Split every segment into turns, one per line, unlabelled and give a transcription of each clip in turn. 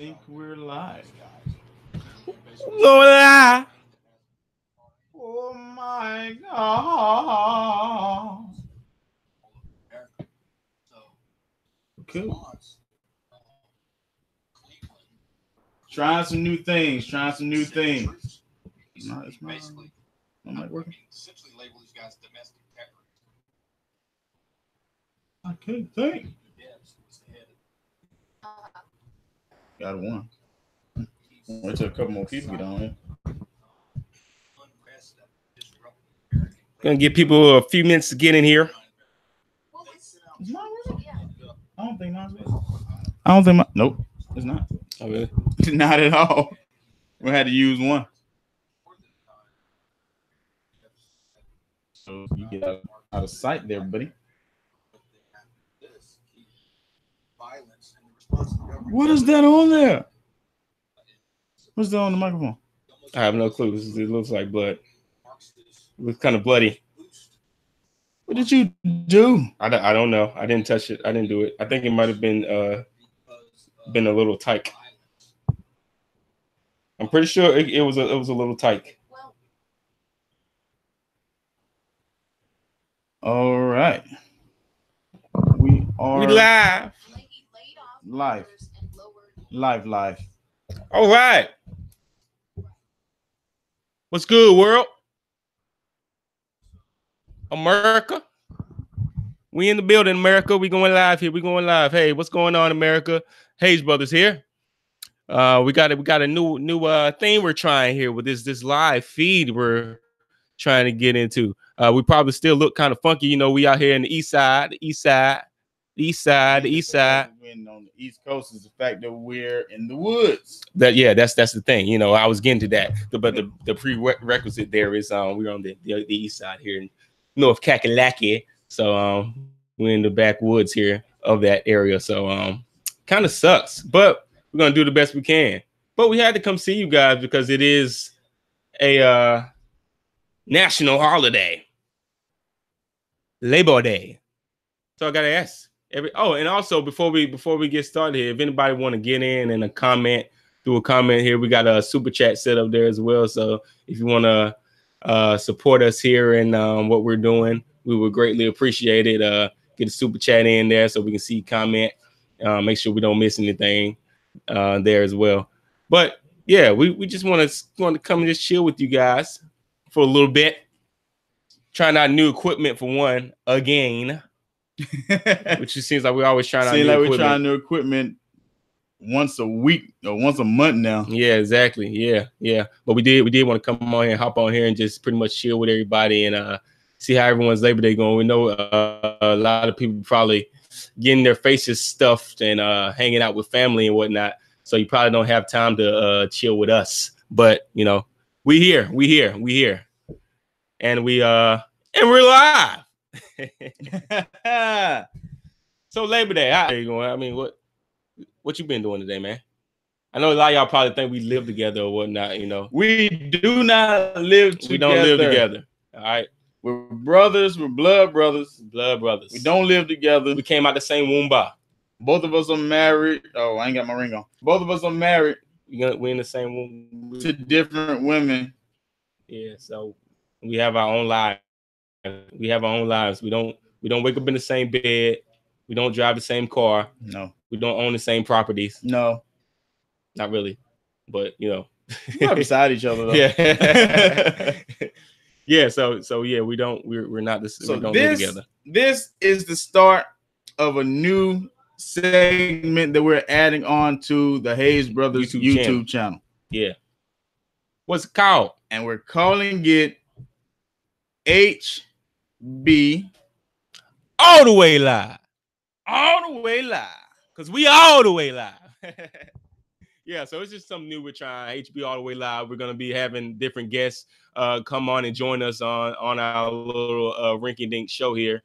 think we're live.
Going live.
Oh my God. Cool. Trying some new things. Trying some new things. No, it's not. I'm not working. I can't think. Got one. Wait till a couple more people get on here.
Gonna give people a few minutes to get in here.
It's not real. I don't think mine's real. I don't think my. Nope, it's not.
Oh, really?
Not at all. We had to use one. So you get out of sight there, buddy. What is that on there? What's that on the microphone?
I have no clue. It looks like blood. It looks kind of bloody.
What did you do?
I don't know. I didn't touch it. I didn't do it. I think it might have been a little tight. I'm pretty sure it was a little tight.
All right. We are
live.
Live.
All right. What's good, world? America. We in the building, America. We going live here. We going live. Hey, what's going on, America? Hayes Brothers here. We got a new thing we're trying here with this live feed we're trying to get into. We probably still look kind of funky, you know. We out here in the east side.
Win on the East Coast is the fact that we're in the woods.
That's the thing. You know, I was getting to that, but the prerequisite there is we're on the east side here in North Kakalaki. So we're in the backwoods here of that area. So kind of sucks, but we're gonna do the best we can. But we had to come see you guys because it is a national holiday, Labor Day. So I gotta ask and also before we get started here, if anybody want to get in and do a comment here, we got a super chat set up there as well. So if you want to support us here and what we're doing, we would greatly appreciate it. Get a super chat in there so we can see comment. Make sure we don't miss anything there as well. But yeah, we just want to come and just chill with you guys for a little bit. Trying out new equipment for one again, which it seems like we're always trying out new equipment.
We're trying new equipment once a week or once a month now.
Yeah, exactly. Yeah. But we did want to come on here and hop on here and just pretty much chill with everybody and see how everyone's Labor Day going. We know a lot of people probably getting their faces stuffed and hanging out with family and whatnot. So you probably don't have time to chill with us. But you know, we here. And we're live. So Labor Day, how are you going? I mean, what you been doing today, man? I know a lot of y'all probably think we live together or whatnot, you know.
We do not live together.
We don't live together. All right.
We're brothers. We're blood brothers.
Blood brothers.
We don't live together.
We came out the same womb.
Both of us are married. Oh, I ain't got my ring on. Both of us are married.
We in the same womb.
To different women.
Yeah, so we have our own lives. We have our own lives. We don't wake up in the same bed. We don't drive the same car.
No.
We don't own the same properties.
No.
Not really. But you know.
We're right beside each other though.
Yeah. Yeah, so yeah, we're not this.
So
we don't live together.
This is the start of a new segment that we're adding on to the Hayes Brothers YouTube channel.
Yeah. What's it called?
And we're calling it HB
All the Way Live. All the way live. Because we all the way live. Yeah, so it's just something new we're trying. HB All the Way Live. We're going to be having different guests come on and join us on our little rinky-dink show here.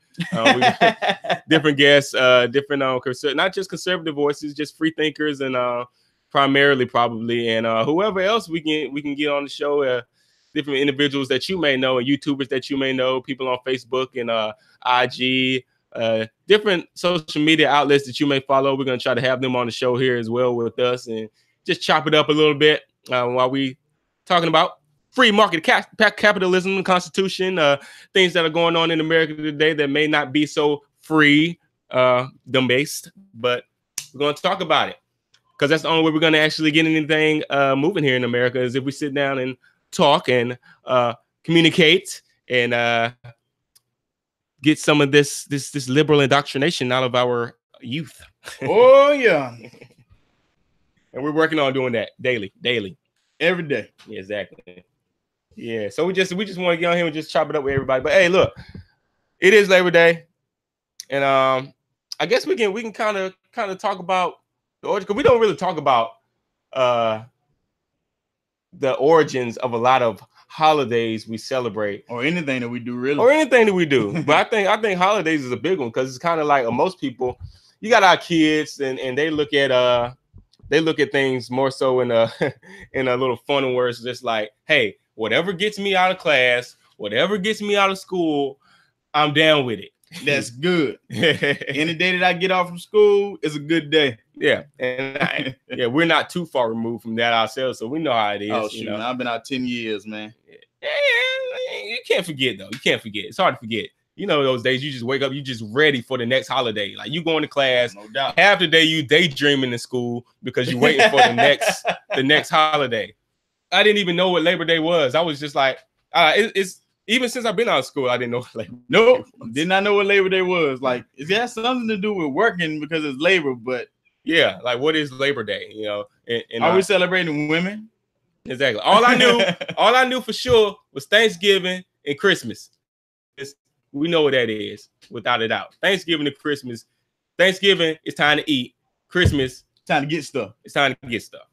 Different guests, different not just conservative voices, just free thinkers and primarily probably, and whoever else we can get on the show. Different individuals that you may know and YouTubers that you may know, people on Facebook and IG, different social media outlets that you may follow. We're going to try to have them on the show here as well with us and just chop it up a little bit while we talking about free market capitalism, Constitution, things that are going on in America today that may not be so free, based, but we're going to talk about it because that's the only way we're going to actually get anything moving here in America is if we sit down and talk and communicate and get some of this liberal indoctrination out of our youth.
Oh yeah.
And we're working on doing that daily,
every day.
Yeah, exactly. Yeah. So we just want to get on here and just chop it up with everybody. But hey, look, it is Labor Day, and I guess we can kind of talk about the origin because we don't really talk about the origins of a lot of holidays we celebrate
or anything that we do, really,
or anything that we do. But I think holidays is a big one because it's kind of like most people. You got our kids, and they look at things more so in a in a little fun where it's just like, hey, whatever gets me out of class, whatever gets me out of school, I'm down with it.
That's good. Any day that I get off from school is a good day.
Yeah, and we're not too far removed from that ourselves, so we know how it is.
Oh shoot, man, I've been out 10 years, man.
Yeah, you can't forget though. You can't forget. It's hard to forget. You know those days you just wake up, you just ready for the next holiday. Like you going to class,
no doubt.
Half the day you daydreaming in school because you're waiting for the next holiday. I didn't even know what Labor Day was. I was just like, it's even since I've been out of school, I didn't know Labor Day.
Nope, did not know what Labor Day was. Like it has something to do with working because it's labor, but
yeah, like what is Labor Day? You know, and
are we celebrating women?
Exactly. All I knew for sure was Thanksgiving and Christmas. We know what that is, without a doubt. Thanksgiving and Christmas. Thanksgiving is time to eat. Christmas,
time to get stuff.
It's time to get stuff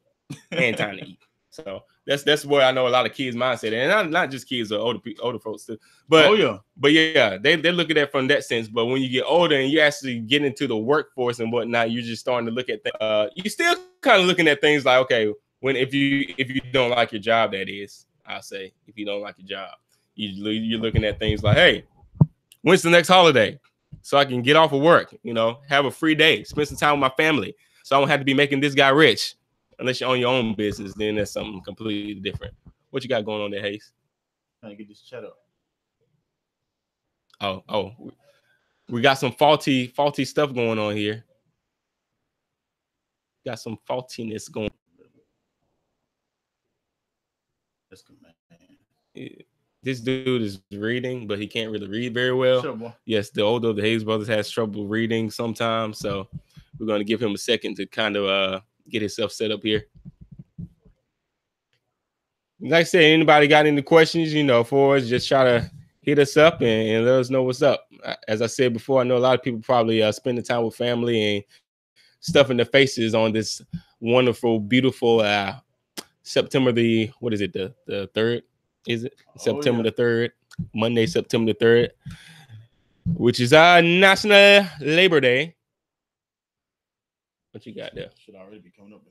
and time to eat. So that's where I know a lot of kids' mindset, and not just kids or older folks too. But they look at that from that sense. But when you get older and you actually get into the workforce and whatnot, you're just starting to look at things. You still kind of looking at things like, okay, if you don't like your job, that is, I'll say, if you don't like your job, you're looking at things like, hey, when's the next holiday? So I can get off of work, have a free day, spend some time with my family. So I don't have to be making this guy rich. Unless you own your own business, then that's something completely different. What you got going on there, Hayes?
Trying to get this chat up.
Oh, we got some faulty stuff going on here. Got some faultiness going.
That's good, man.
This dude is reading, but he can't really read very well.
Sure, boy.
Yes, the older of the Hayes brothers has trouble reading sometimes, so we're going to give him a second to kind of get himself set up here. Like I said, anybody got any questions, for us, just try to hit us up and let us know what's up. As I said before, I know a lot of people probably spending time with family and stuffing their faces on this wonderful, beautiful September the 3rd? Is it September the 3rd? Monday, September the 3rd, which is our National Labor Day. What you got there?
Should already be coming up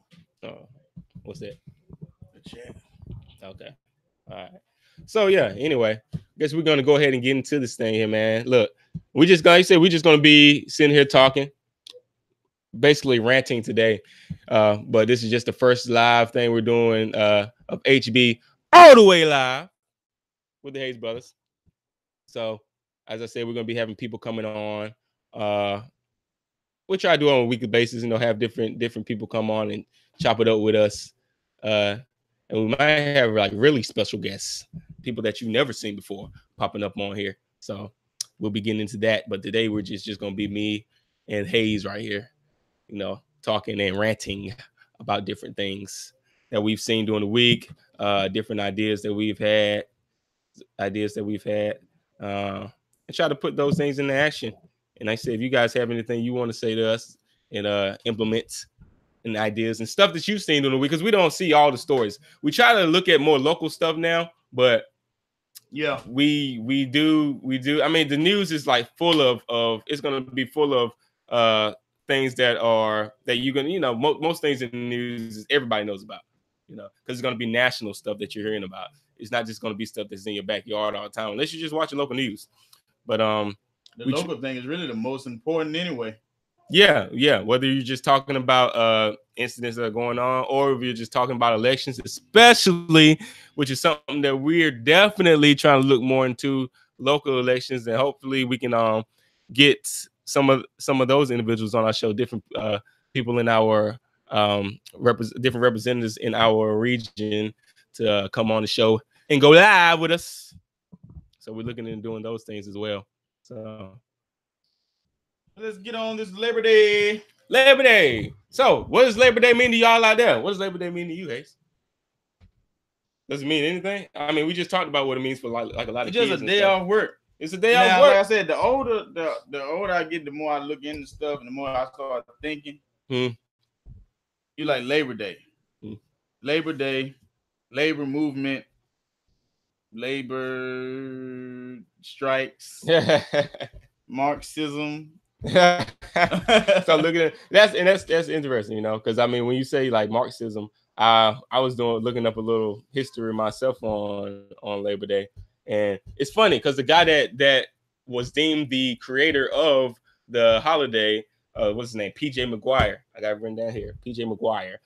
there.
Oh, what's that?
The chat.
Okay. All right. So yeah, anyway, I guess we're gonna go ahead and get into this thing here, man. Look, we're just gonna be sitting here talking, basically ranting today. But this is just the first live thing we're doing of HB all the way live with the Hayes brothers. So as I said, we're gonna be having people coming on. We try to do it on a weekly basis, have different people come on and chop it up with us. And we might have like really special guests, people that you've never seen before popping up on here. So we'll be getting into that. But today we're just going to be me and Hayes right here, talking and ranting about different things that we've seen during the week, different ideas that we've had, and try to put those things into action. And I said, if you guys have anything you want to say to us and implement and ideas and stuff that you've seen during the week, because we don't see all the stories. We try to look at more local stuff now, but
yeah,
we do. I mean, the news is like full of it's going to be full of things that you're going to, most things in the news is everybody knows about, because it's going to be national stuff that you're hearing about. It's not just going to be stuff that's in your backyard all the time, unless you're just watching local news. But
the local thing is really the most important anyway.
Yeah. Whether you're just talking about incidents that are going on, or if you're just talking about elections, especially, which is something that we're definitely trying to look more into, local elections, and hopefully we can get some of those individuals on our show, different people in our different representatives in our region to come on the show and go live with us. So we're looking into doing those things as well. So
let's get on this Labor Day.
Labor Day. So what does Labor Day mean to y'all out there? What does Labor Day mean to you, Ace? Does it mean anything? I mean, we just talked about what it means for like a lot of kids.
It's just a day off work.
It's a day off work.
Like I said, the older I get, the more I look into stuff and the more I start thinking. You like Labor Day. Labor Day, labor movement, labor strikes, Marxism.
So looking at that's interesting, you know, because I mean, when you say like Marxism, I was looking up a little history myself on Labor Day, and it's funny because the guy that was deemed the creator of the holiday, what's his name? PJ McGuire. I got it written down here. PJ McGuire.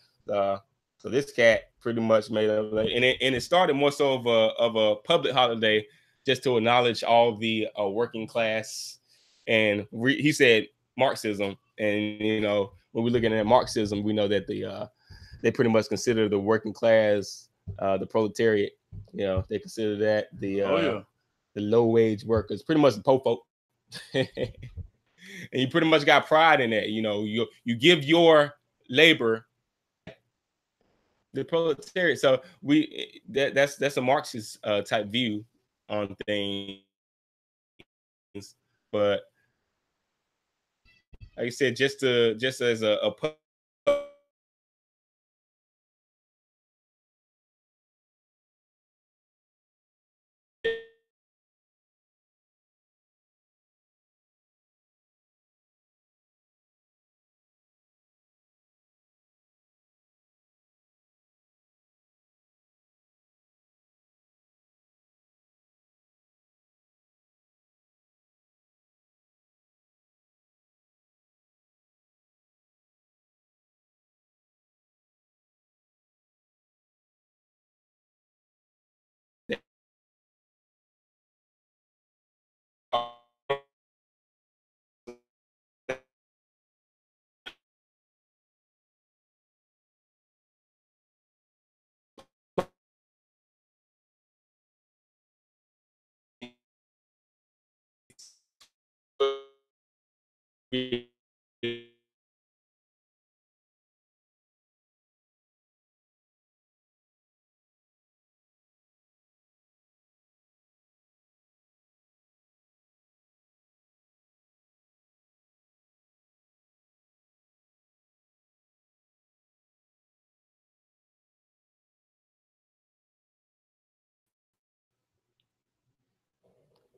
So this cat pretty much made up, and it started more so of a public holiday just to acknowledge all the working class. And he said Marxism, and you know, when we're looking at Marxism, we know that they pretty much consider the working class the proletariat. You know, they consider that the low wage workers, pretty much the po folk. And you pretty much got pride in that. You know, you give your labor the proletariat. So that's a Marxist type view on things, but like I said, just as a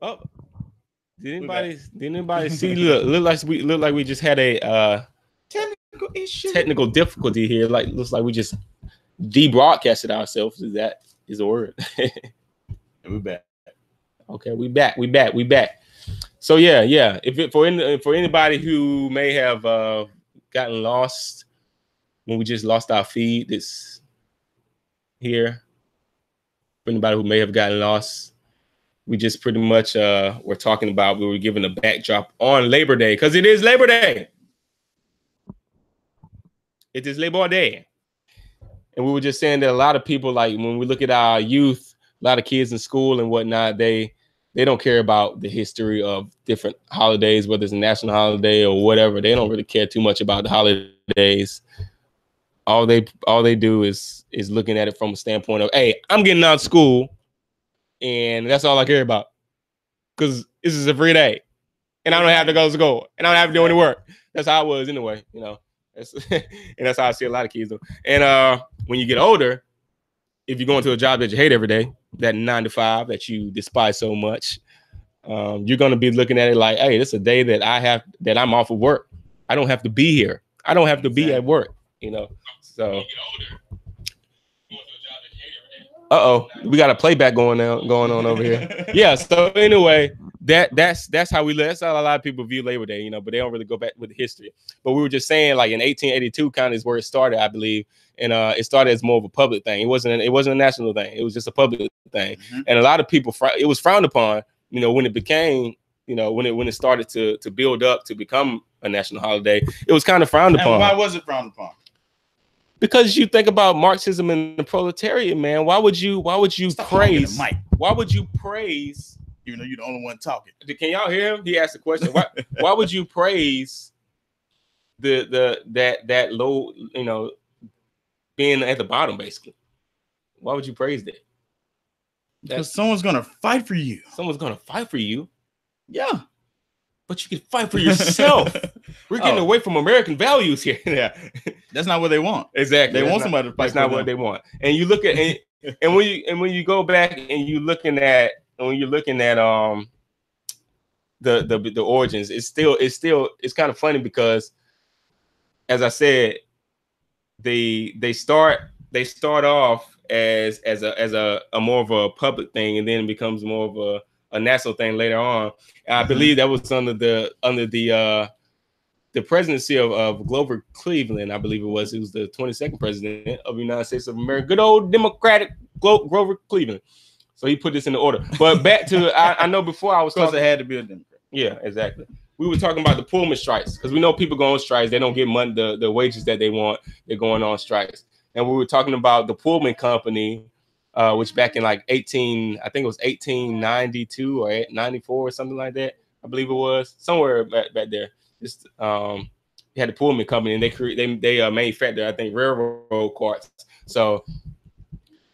oh, did anybody see look like we just had a technical difficulty here? Like looks like we just debroadcasted ourselves. Is the word?
We're back.
Okay, we back. So yeah. For anybody who may have gotten lost when we just lost our feed, this here. For anybody who may have gotten lost, we just pretty much were talking about, we were giving a backdrop on Labor Day because it is Labor Day. It is Labor Day. And we were just saying that a lot of people, like when we look at our youth, a lot of kids in school and whatnot, they don't care about the history of different holidays, whether it's a national holiday or whatever. They don't really care too much about the holidays. All they do is looking at it from a standpoint of, hey, I'm getting out of school, and that's all I care about, because this is a free day, and I don't have to go to school, and I don't have to do any work. That's how I was anyway, you know. And that's how I see a lot of kids do. And when you get older, if you're going to a job that you hate every day, that 9 to 5 that you despise so much, you're going to be looking at it like, hey, this is a day that I'm off of work. I don't have to be here. I don't have to be at work, you know. So, we got a playback going on over here. Yeah. So anyway, that's how we live. That's how a lot of people view Labor Day, you know, but they don't really go back with history. But we were just saying, like in 1882, kind of is where it started, I believe, and it started as more of a public thing. It wasn't a national thing. It was just a public thing, and a lot of people it was frowned upon, you know, when it became, you know, when it started to build up to become a national holiday. It was kind of frowned upon.
And why was it frowned upon?
Because you think about Marxism and the proletariat, man. Why would you praise? Why would you praise?
Even though you're the only one talking.
Can y'all hear him? He asked the question. Why would you praise that low, you know, being at the bottom, basically? Why would you praise that?
Because someone's gonna fight for you.
Someone's gonna fight for you.
Yeah.
But you can fight for yourself. We're getting away from American values here. Yeah.
That's not what they want.
Exactly.
They want somebody to fight.
That's not what they want. And you look at and when you go back and you're looking at the origins, it's kind of funny because, as I said, they start off as a more of a public thing, and then it becomes more of a national thing later on. And I believe that was under the presidency of Grover Cleveland. I believe it was the 22nd president of the United States of America. Good old Democratic Grover Cleveland. So he put this in the order. But back to I know before I was
because it had to be a Democrat.
Yeah, exactly. We were talking about the Pullman strikes because we know people go on strikes. They don't get money, the wages that they want. They're going on strikes. And we were talking about the Pullman Company, which back in like 1892 or 94 or something like that. I believe it was somewhere back there. Just you had the Pullman Company, and they manufactured, I think, railroad carts. So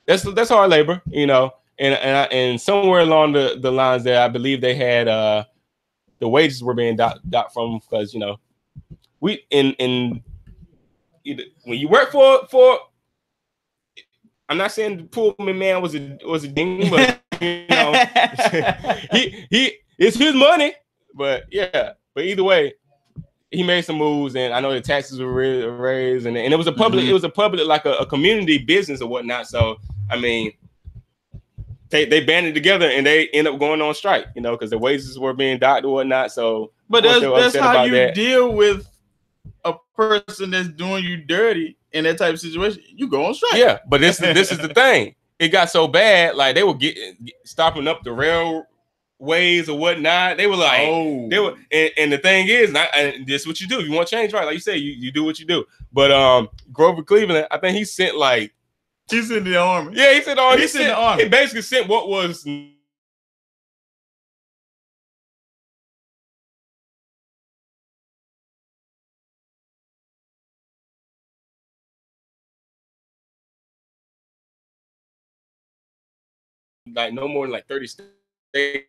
that's hard labor, you know. And somewhere along the lines there, I believe they had the wages were being docked from, because, you know, when you work for I'm not saying the Pullman man was a ding, but you know, it's his money. But yeah, but either way, he made some moves, and I know the taxes were raised, and it was a public, it was a public, like a community business or whatnot. So I mean, they banded together and they end up going on strike, you know, because the wages were being docked or whatnot. So,
but that's how you deal with a person that's doing you dirty in that type of situation. You go on strike.
Yeah, but this is the thing. It got so bad, like they were stopping up the railways or whatnot. They were like, and the thing is, and this is what you do. If you want change, right? Like you say, you do what you do. But Grover Cleveland, I think he sent like.
He's in the army.
Yeah, he sent the army.
He sent the army.
He basically sent what was like no more than like 30 states.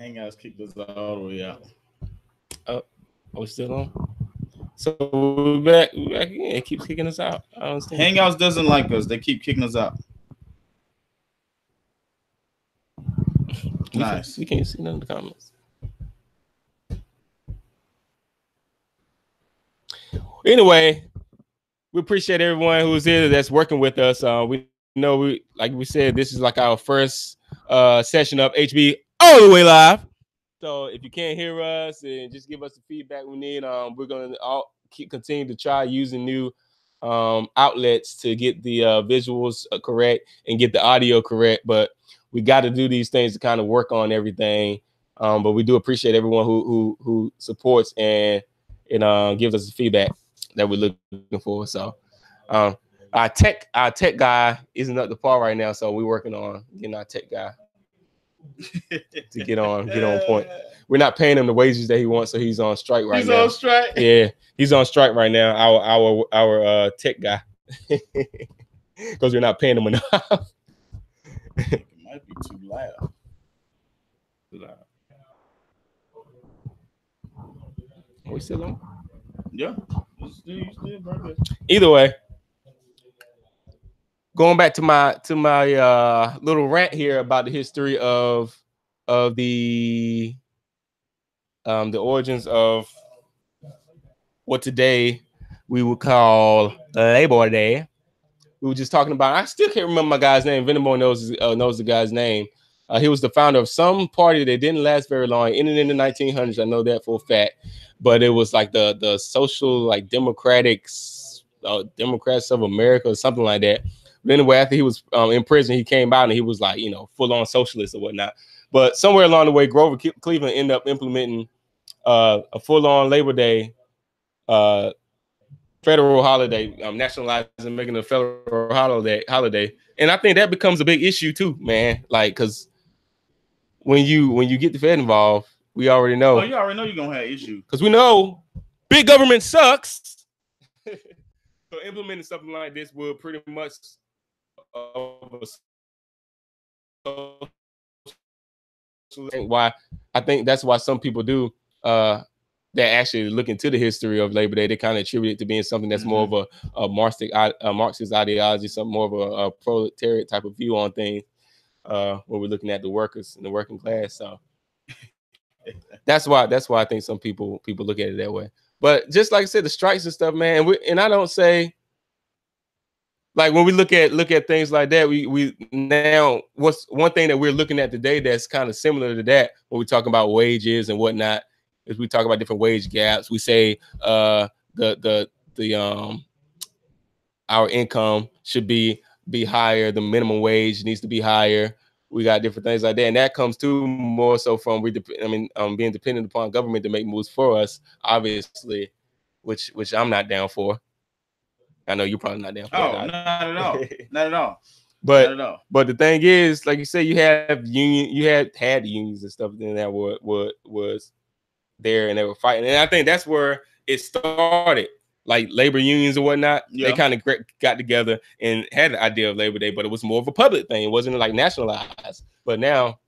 Hangouts kicked us all the way out.
Oh, are we still on? So we're back again. It keeps kicking us out. I don't understand.
Hangouts doesn't like us. They keep kicking us out. Nice.
We can't see none of the comments. Anyway, we appreciate everyone who's here that's working with us. We know like we said, this is like our first session of HB all the way live. So if you can't hear us and just give us the feedback we need, we're gonna continue to try using new outlets to get the visuals correct and get the audio correct. But we got to do these things to kind of work on everything. But we do appreciate everyone who supports and gives us the feedback that we're looking for. So our tech guy isn't up to par right now, so we're working on getting our tech guy to get on point. We're not paying him the wages that he wants, so he's on strike right now. He's on strike. Yeah, he's on strike right now. Our tech guy, because we're not paying him enough.
It might be too loud.
Are we still on?
Yeah. You still burn.
Either way, going back to my little rant here about the history of the origins of what today we would call Labor Day. We were just talking about. I still can't remember my guy's name. Venable knows the guy's name. He was the founder of some party that didn't last very long. Ended in the 1900s. I know that for a fact. But it was like the social, like Democrats of America or something like that. But anyway, after he was in prison, he came out and he was like, full on socialist or whatnot. But somewhere along the way, Grover Cleveland ended up implementing a full on Labor Day federal holiday, nationalizing, making a federal holiday. And I think that becomes a big issue too, man. Like, because when you get the Fed involved, we already know.
Oh, you already know you're gonna have issues.
Because we know big government sucks. So implementing something like this will pretty much why I think that's why some people do that actually look into the history of Labor Day. They kind of attribute it to being something that's more of a Marxist ideology, something more of a proletariat type of view on things, when we're looking at the workers and the working class. So that's why I think some people look at it that way. But just like I said, the strikes and stuff, man. And I don't say, like, when we look at things like that, we now, what's one thing that we're looking at today that's kind of similar to that when we talk about wages and whatnot, is we talk about different wage gaps. We say our income should be higher, the minimum wage needs to be higher. We got different things like that, and that comes too more so from being dependent upon government to make moves for us, obviously, which I'm not down for. I know you're probably not down for that.
Oh, not at all. Not at all.
But the thing is, like you say, you had unions and stuff then that was there and they were fighting. And I think that's where it started. Like labor unions and whatnot, They kind of got together and had the idea of Labor Day, but it was more of a public thing. It wasn't like nationalized. But now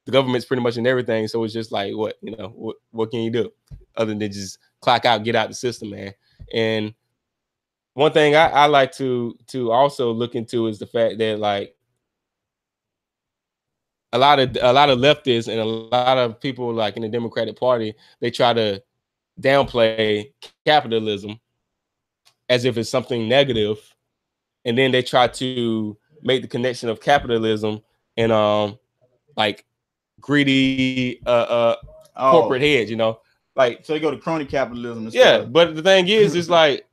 the government's pretty much in everything. So it's just like, what can you do other than just clock out, get out the system, man? And one thing I like to also look into is the fact that, like, a lot of leftists and a lot of people, like in the Democratic Party, they try to downplay capitalism as if it's something negative, and then they try to make the connection of capitalism and like greedy corporate heads, like,
so they go to crony capitalism.
But the thing is, it's like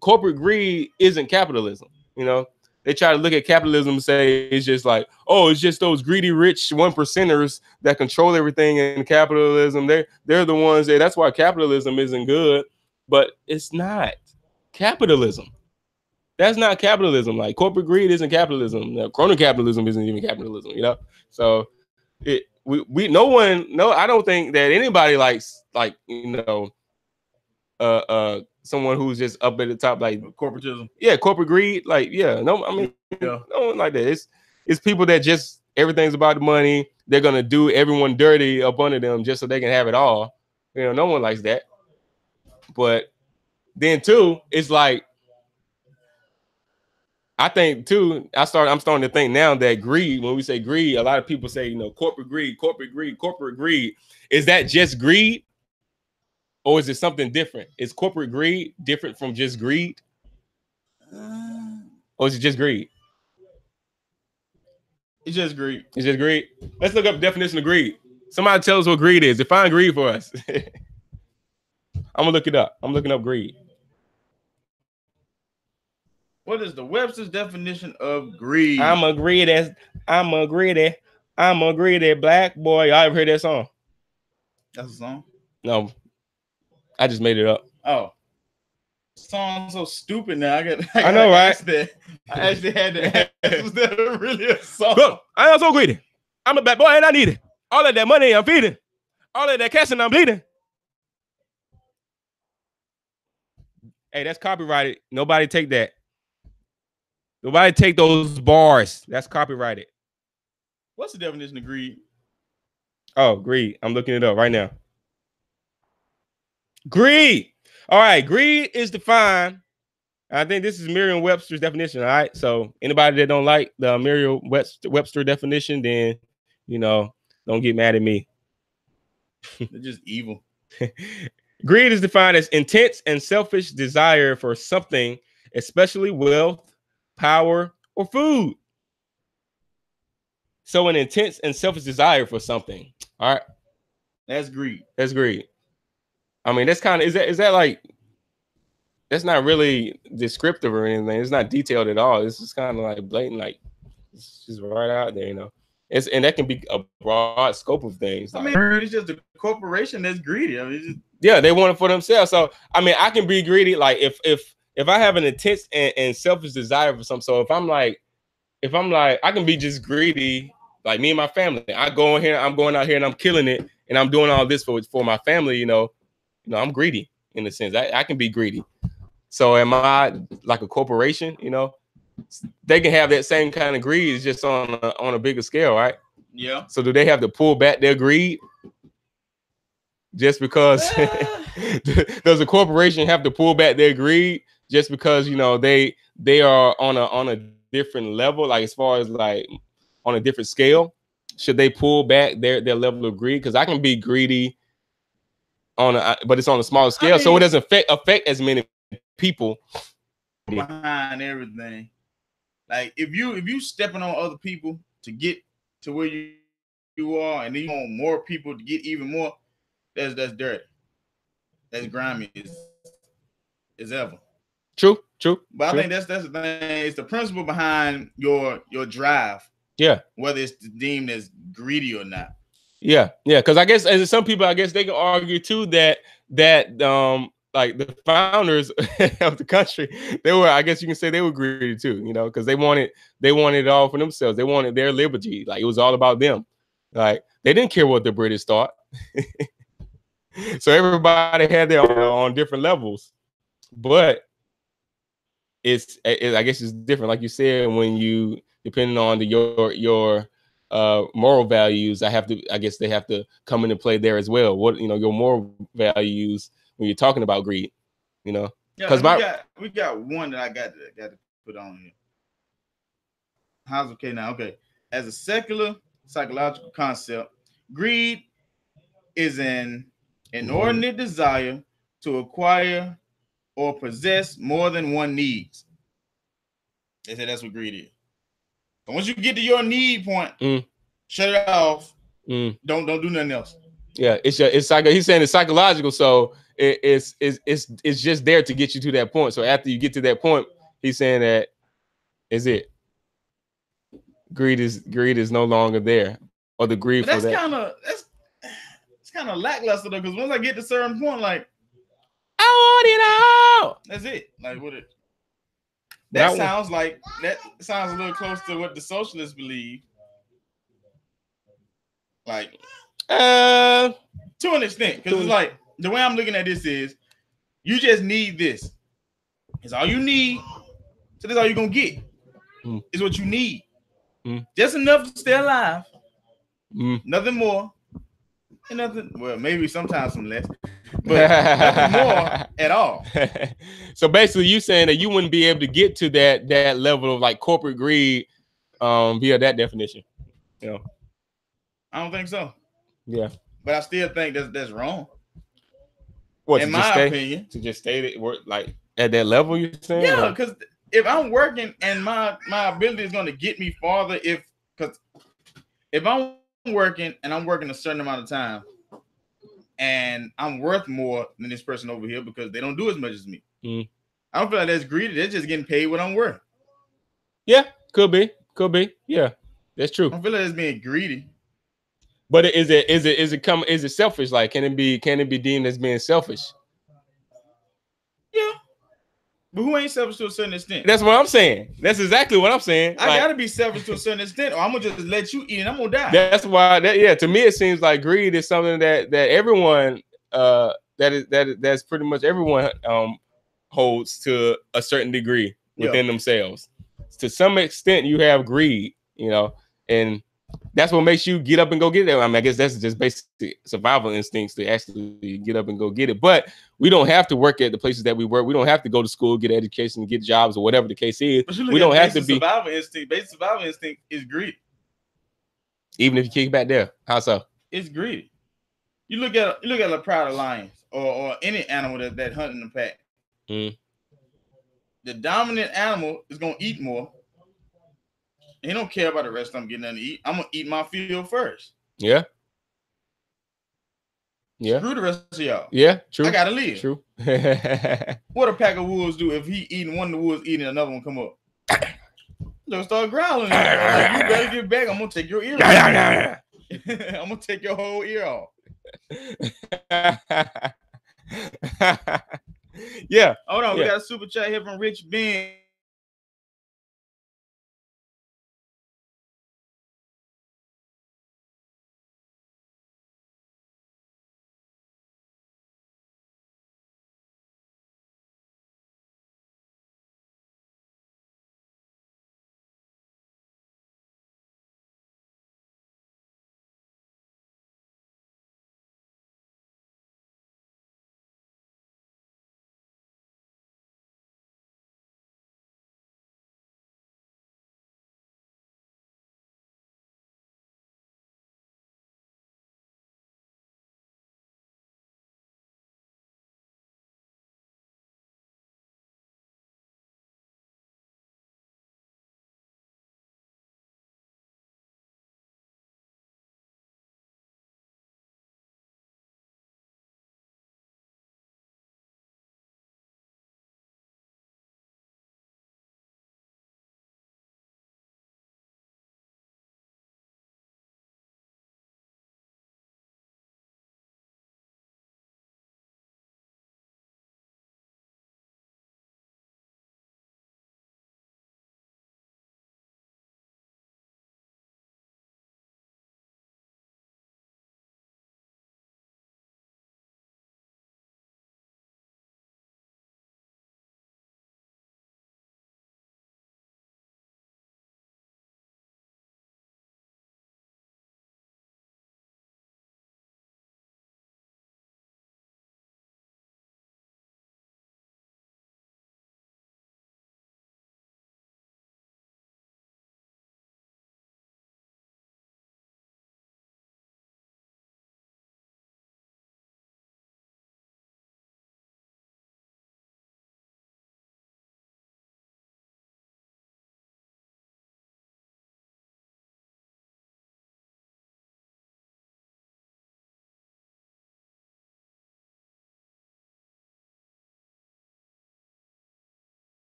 corporate greed isn't capitalism. They try to look at capitalism and say it's just like, oh, it's just those greedy rich 1%ers that control everything in capitalism. They're the ones that's why capitalism isn't good. But it's not capitalism. That's not capitalism. Like, corporate greed isn't capitalism. Crony capitalism isn't even capitalism. So I don't think that anybody likes, like, someone who's just up at the top, like
corporatism.
Yeah, corporate greed. Like, no one like that. It's people that just, everything's about the money. They're gonna do everyone dirty up under them just so they can have it all. No one likes that. But then too, it's like, I think too, I'm starting to think now that greed, when we say greed, a lot of people say, corporate greed. Is that just greed? Or is it something different? Is corporate greed different from just greed? Or is it just greed?
It's just greed.
It's just greed. Let's look up the definition of greed. Somebody tell us what greed is. Define greed for us. I'm gonna look it up. I'm looking up greed.
What is the Webster's definition of greed?
I'm a greedy black boy. Y'all ever heard that song?
That's a song?
No. I just made it up.
Oh. Song so stupid now.
I know, right?
I actually had to ask, was that really a song?
Look, I am so greedy. I'm a bad boy and I need it. All of that money I'm feeding. All of that cash and I'm bleeding. Hey, that's copyrighted. Nobody take that. Nobody take those bars. That's copyrighted.
What's the definition of greed?
Oh, greed. I'm looking it up right now. Greed. All right. Greed is defined. I think this is Merriam-Webster's definition. All right. So anybody that don't like the Merriam-Webster definition, then, you know, don't get mad at me.
They're just evil.
Greed is defined as intense and selfish desire for something, especially wealth, power, or food. So an intense and selfish desire for something. All right.
That's greed.
That's greed. I mean, that's kind of, is that like, that's not really descriptive or anything. It's not detailed at all. It's just kind of like blatant, like it's just right out there, you know. And that can be a broad scope of things.
I mean, it's just a corporation that's greedy. I mean, just...
yeah, they want it for themselves. So I mean, I can be greedy. Like if I have an intense and selfish desire for something. So if I'm like, I can be just greedy. Like me and my family, I'm going out here and I'm killing it, and I'm doing all this for my family. You know, I'm greedy in a sense. I can be greedy. So am I like a corporation? You know, they can have that same kind of greed, it's just on a bigger scale, right?
Yeah.
So do they have to pull back their greed just because? Does a corporation have to pull back their greed just because, you know, they are on a different level, like as far as like on a different scale? Should they pull back their level of greed? Because I can be greedy but it's on a smaller scale, I mean, so it doesn't affect as many people
behind everything. Like if you stepping on other people to get to where you are, and then you want more people to get even more, that's dirty. That's grimy as ever.
True.
But I think that's the thing. It's the principle behind your drive.
Yeah.
Whether it's deemed as greedy or not.
Yeah. Because I guess, and some people, I guess they can argue too that like the founders of the country, I guess you can say they were greedy too, you know, because they wanted it all for themselves. They wanted their liberty. Like it was all about them. Like they didn't care what the British thought. So everybody had their on different levels, but I guess it's different. Like you said, when you, depending on your moral values, I guess they have to come into play there as well. What, you know, your moral values when you're talking about greed, you know?
Because we got one that I got to put on here. How's okay now? Okay. As a secular psychological concept, greed is an inordinate desire to acquire or possess more than one needs. They say that's what greed is. So once you get to your need point, shut it off. Don't do nothing else. Yeah, it's he's saying it's psychological, so it's just there to get you to that point. So after you get to that point, he's saying that is it. Greed is no longer there, or the greed for that. It's kind of lackluster though, because once I get to a certain point, like I want it all. That's it. Like what it. That sounds a little close to what the socialists believe. Like, to an extent, because it's like the way I'm looking at this is, you just need this. It's all you need. So that's all you're gonna get. Is what you need. Just enough to stay alive. Nothing more. And nothing. Well, maybe sometimes some less, but nothing more at all. So basically, you saying that you wouldn't be able to get to that level of like corporate greed via that definition. You know, I don't think so. Yeah, but I still think that's wrong.
What,
in
to just
my
stay?
opinion.
To just stay at work, like at that level, you're saying?
Yeah, because if I'm working and my ability is going to get me farther, because if I'm working and I'm working a certain amount of time and I'm worth more than this person over here because they don't do as much as me.
Mm.
I don't feel like that's greedy. They're just getting paid what I'm worth.
Yeah, could be. Yeah, that's true.
I don't feel like it's being greedy.
But is it selfish? Like, can it be deemed as being selfish?
Yeah. But who ain't selfish to a certain extent?
That's what I'm saying. That's exactly what I'm saying.
I gotta be selfish to a certain extent, or I'm gonna just let you eat and I'm gonna die.
That's why to me it seems like greed is something that everyone that's pretty much everyone holds to a certain degree within themselves. To some extent you have greed, and that's what makes you get up and go get it. I mean, I guess that's just basic survival instincts to actually get up and go get it. But we don't have to work at the places that we work. We don't have to go to school, get education, get jobs, or whatever the case is. We don't have to be.
Basic survival instinct is greedy.
Even if you kick back there, how so?
It's greedy. You look at a pride of lions or any animal that hunt in the pack.
Mm.
The dominant animal is gonna eat more. He don't care about the rest of them getting nothing to eat. I'm gonna eat my field first.
Yeah.
Screw the rest of y'all.
Yeah, true.
I gotta live.
True.
What a pack of wolves do if he eating one of the wolves eating another one come up? They'll start growling. Like, you better get back. I'm gonna take your ear off. I'm gonna take your whole ear off.
Yeah.
Hold on, we got a super chat here from Rich Ben.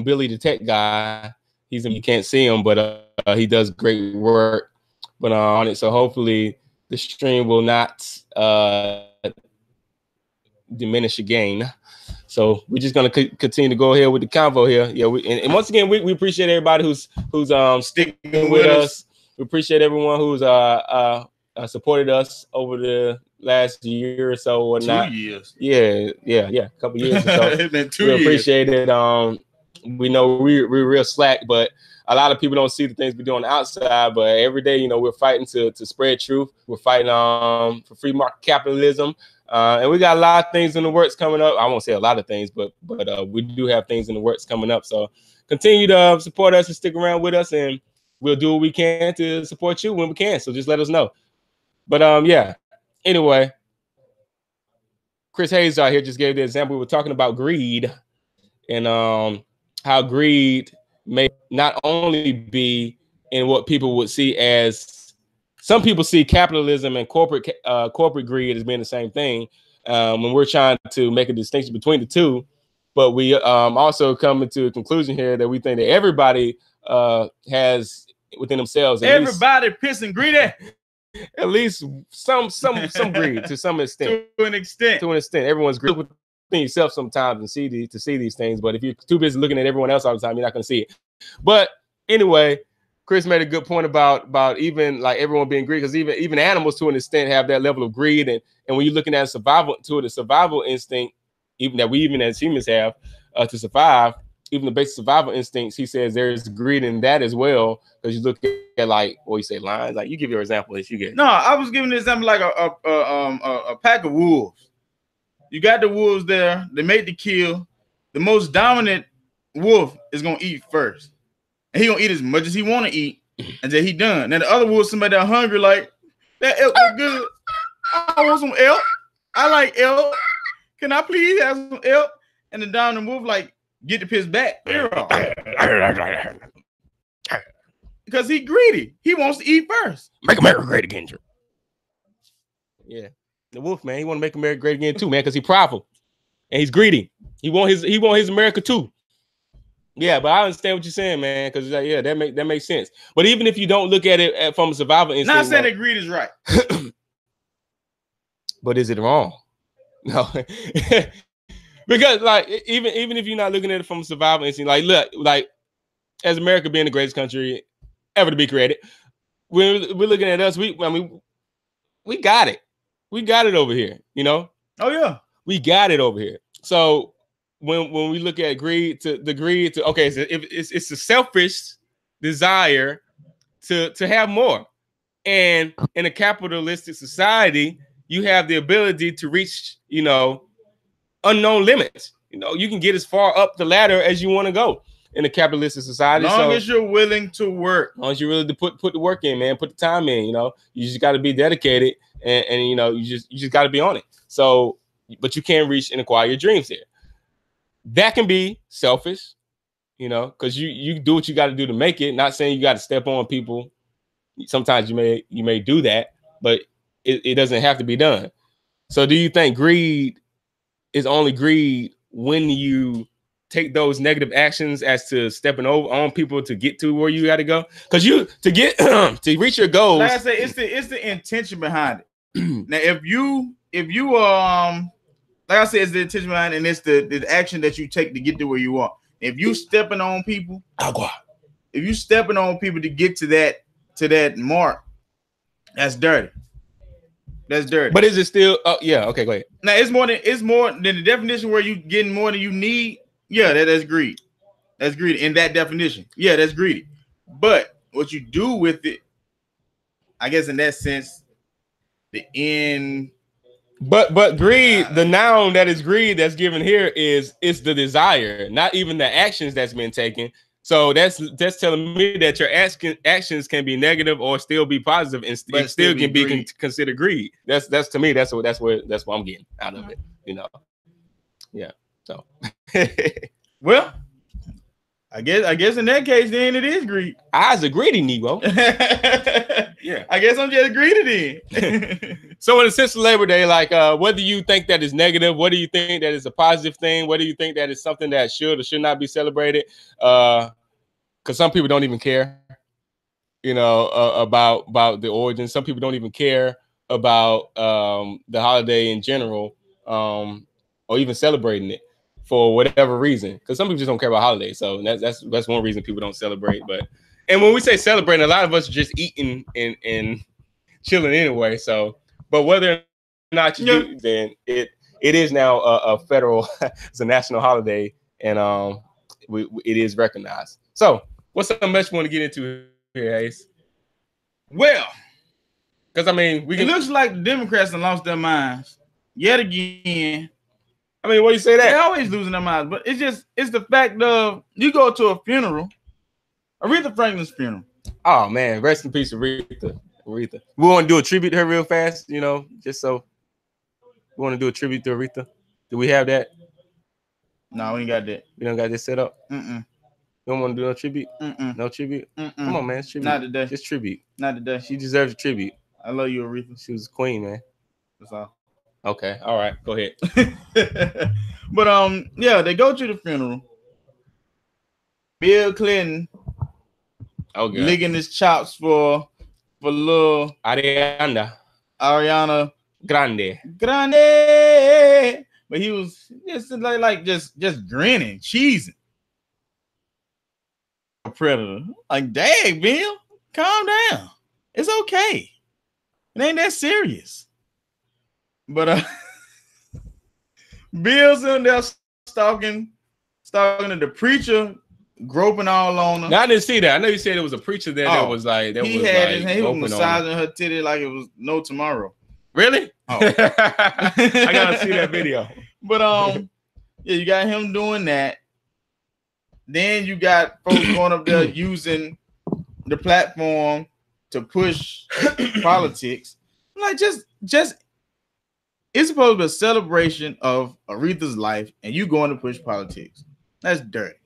Billy the tech guy. You can't see him, but he does great work. But on it, so hopefully the stream will not diminish again. So we're just gonna continue to go ahead with the convo here. Yeah, and once again, we appreciate everybody who's sticking with us. We appreciate everyone who's supported us over the last year or so or not.
2 years.
Yeah, a couple years or so.
It's been 2 years.
We appreciate it. We know we're real slack, but a lot of people don't see the things we do on the outside. But every day, we're fighting to spread truth. We're fighting for free market capitalism. And we got a lot of things in the works coming up. I won't say a lot of things, but we do have things in the works coming up. So continue to support us and stick around with us, and we'll do what we can to support you when we can. So just let us know. But yeah. Anyway, Chris Hayes out here just gave the example. We were talking about greed and how greed may not only be in what people would see as, some people see capitalism and corporate greed as being the same thing when we're trying to make a distinction between the two. But we also come into a conclusion here that we think that everybody has within themselves.
Everybody pissing greedy.
At least some greed to some extent.
To an extent.
Everyone's greedy within yourself sometimes and see these things. But if you're too busy looking at everyone else all the time, you're not going to see it. But anyway, Chris made a good point about even like everyone being greedy, because even animals to an extent have that level of greed, and when you're looking at the survival instinct, even as humans have to survive, even the basic survival instincts, he says there's greed in that as well. Because you look at like, what you say, lions. Like, you give your example as you get.
No, I was giving an example like a pack of wolves. You got the wolves there. They made the kill. The most dominant wolf is gonna eat first, and he gonna eat as much as he want to eat until he done. Now the other wolf, somebody that hungry, like that elk look good. I want some elk. I like elk. Can I please have some elk? And the dominant wolf like, get the piss back. Because he greedy. He wants to eat first.
Make America great again, Drew. Yeah. The wolf, man, he want to make America great again too, man, because he's prideful. And he's greedy. He want his America too. Yeah, but I understand what you're saying, man, because yeah, that makes sense. But even if you don't look at it from a survival instinct.
Not saying that greed is right.
But is it wrong? No. Because like even if you're not looking at it from a survival instinct, like look, like as America being the greatest country ever to be created, we're looking at us. We got it. We got it over here. Oh
yeah,
we got it over here. So when we look at greed, okay, so it's a selfish desire to have more, and in a capitalistic society, you have the ability to reach unknown limits. You can get as far up the ladder as you want to go in a capitalistic society.
As long as you're willing to work.
As long as you're willing to put the work in, man, put the time in. You just got to be dedicated, and you just got to be on it. So, but you can reach and acquire your dreams there. That can be selfish, because you do what you got to do to make it. Not saying you got to step on people. Sometimes you may do that, but it doesn't have to be done. So, do you think greed is only greed when you take those negative actions as to stepping over on people to get to where you got to go? Because to get to reach your goals,
like I say, it's the intention behind it. Now, if you like I said, it's the intention behind it, and it's the action that you take to get to where you are. If you stepping on people, if you stepping on people to get to that mark, that's dirty. That's dirty.
But is it still? Oh yeah, okay, go ahead.
Now it's more than the definition where you getting more than you need. Yeah, that's greed. That's greedy in that definition. Yeah, that's greedy. But what you do with it, I guess in that sense, the end.
But greed, the noun that is greed that's given here is the desire, not even the actions that's been taken. So that's telling me that your actions can be negative or still be positive, and still can be considered greed. That's to me. That's what I'm getting out of it. Yeah. So,
well, I guess in that case, then it is greed.
I's a greedy Negro. Yeah.
I guess I'm just greedy then.
So in the sense of Labor Day, like whether you think that is negative, what do you think that is a positive thing? What do you think that is something that should or should not be celebrated? Because some people don't even care, you know, about the origin. Some people don't even care about the holiday in general, or even celebrating it for whatever reason. Because some people just don't care about holidays. So that's one reason people don't celebrate. But and when we say celebrating, a lot of us are just eating and chilling anyway. So, but whether or not you do, then it is now a federal, it's a national holiday, and it is recognized. So, what's something else you want to get into here, Ace?
Well,
because I mean,
it looks like the Democrats have lost their minds yet again.
I mean, what do you say that?
They're always losing their minds, but it's the fact of you go to a funeral, Aretha Franklin's funeral.
Oh man, rest in peace, Aretha. We want to do a tribute to her real fast, you know, just so we want to do a tribute to Aretha. Do we have that?
No, we ain't got that.
We don't got this set up.
You
don't want to do no tribute? No tribute? Come on, man, it's tribute.
Not today.
Just tribute.
Not today.
She deserves a tribute.
I love you, Aretha.
She was a queen, man.
That's all.
Okay, all right, go ahead.
But yeah, they go to the funeral. Bill Clinton, licking his chops for little
Ariana
Grande. But he was just like just grinning, cheesing. A predator. Like, dang, Bill, calm down. It's okay. It ain't that serious. But Bill's in there stalking the preacher, groping all on her.
No, I didn't see that. I know you said it was a preacher there that was like
he was massaging her titty like it was no tomorrow.
Really? Oh. I gotta see that video.
But yeah, you got him doing that. Then you got folks going up there using the platform to push politics. Like just it's supposed to be a celebration of Aretha's life, and you going to push politics. That's dirty.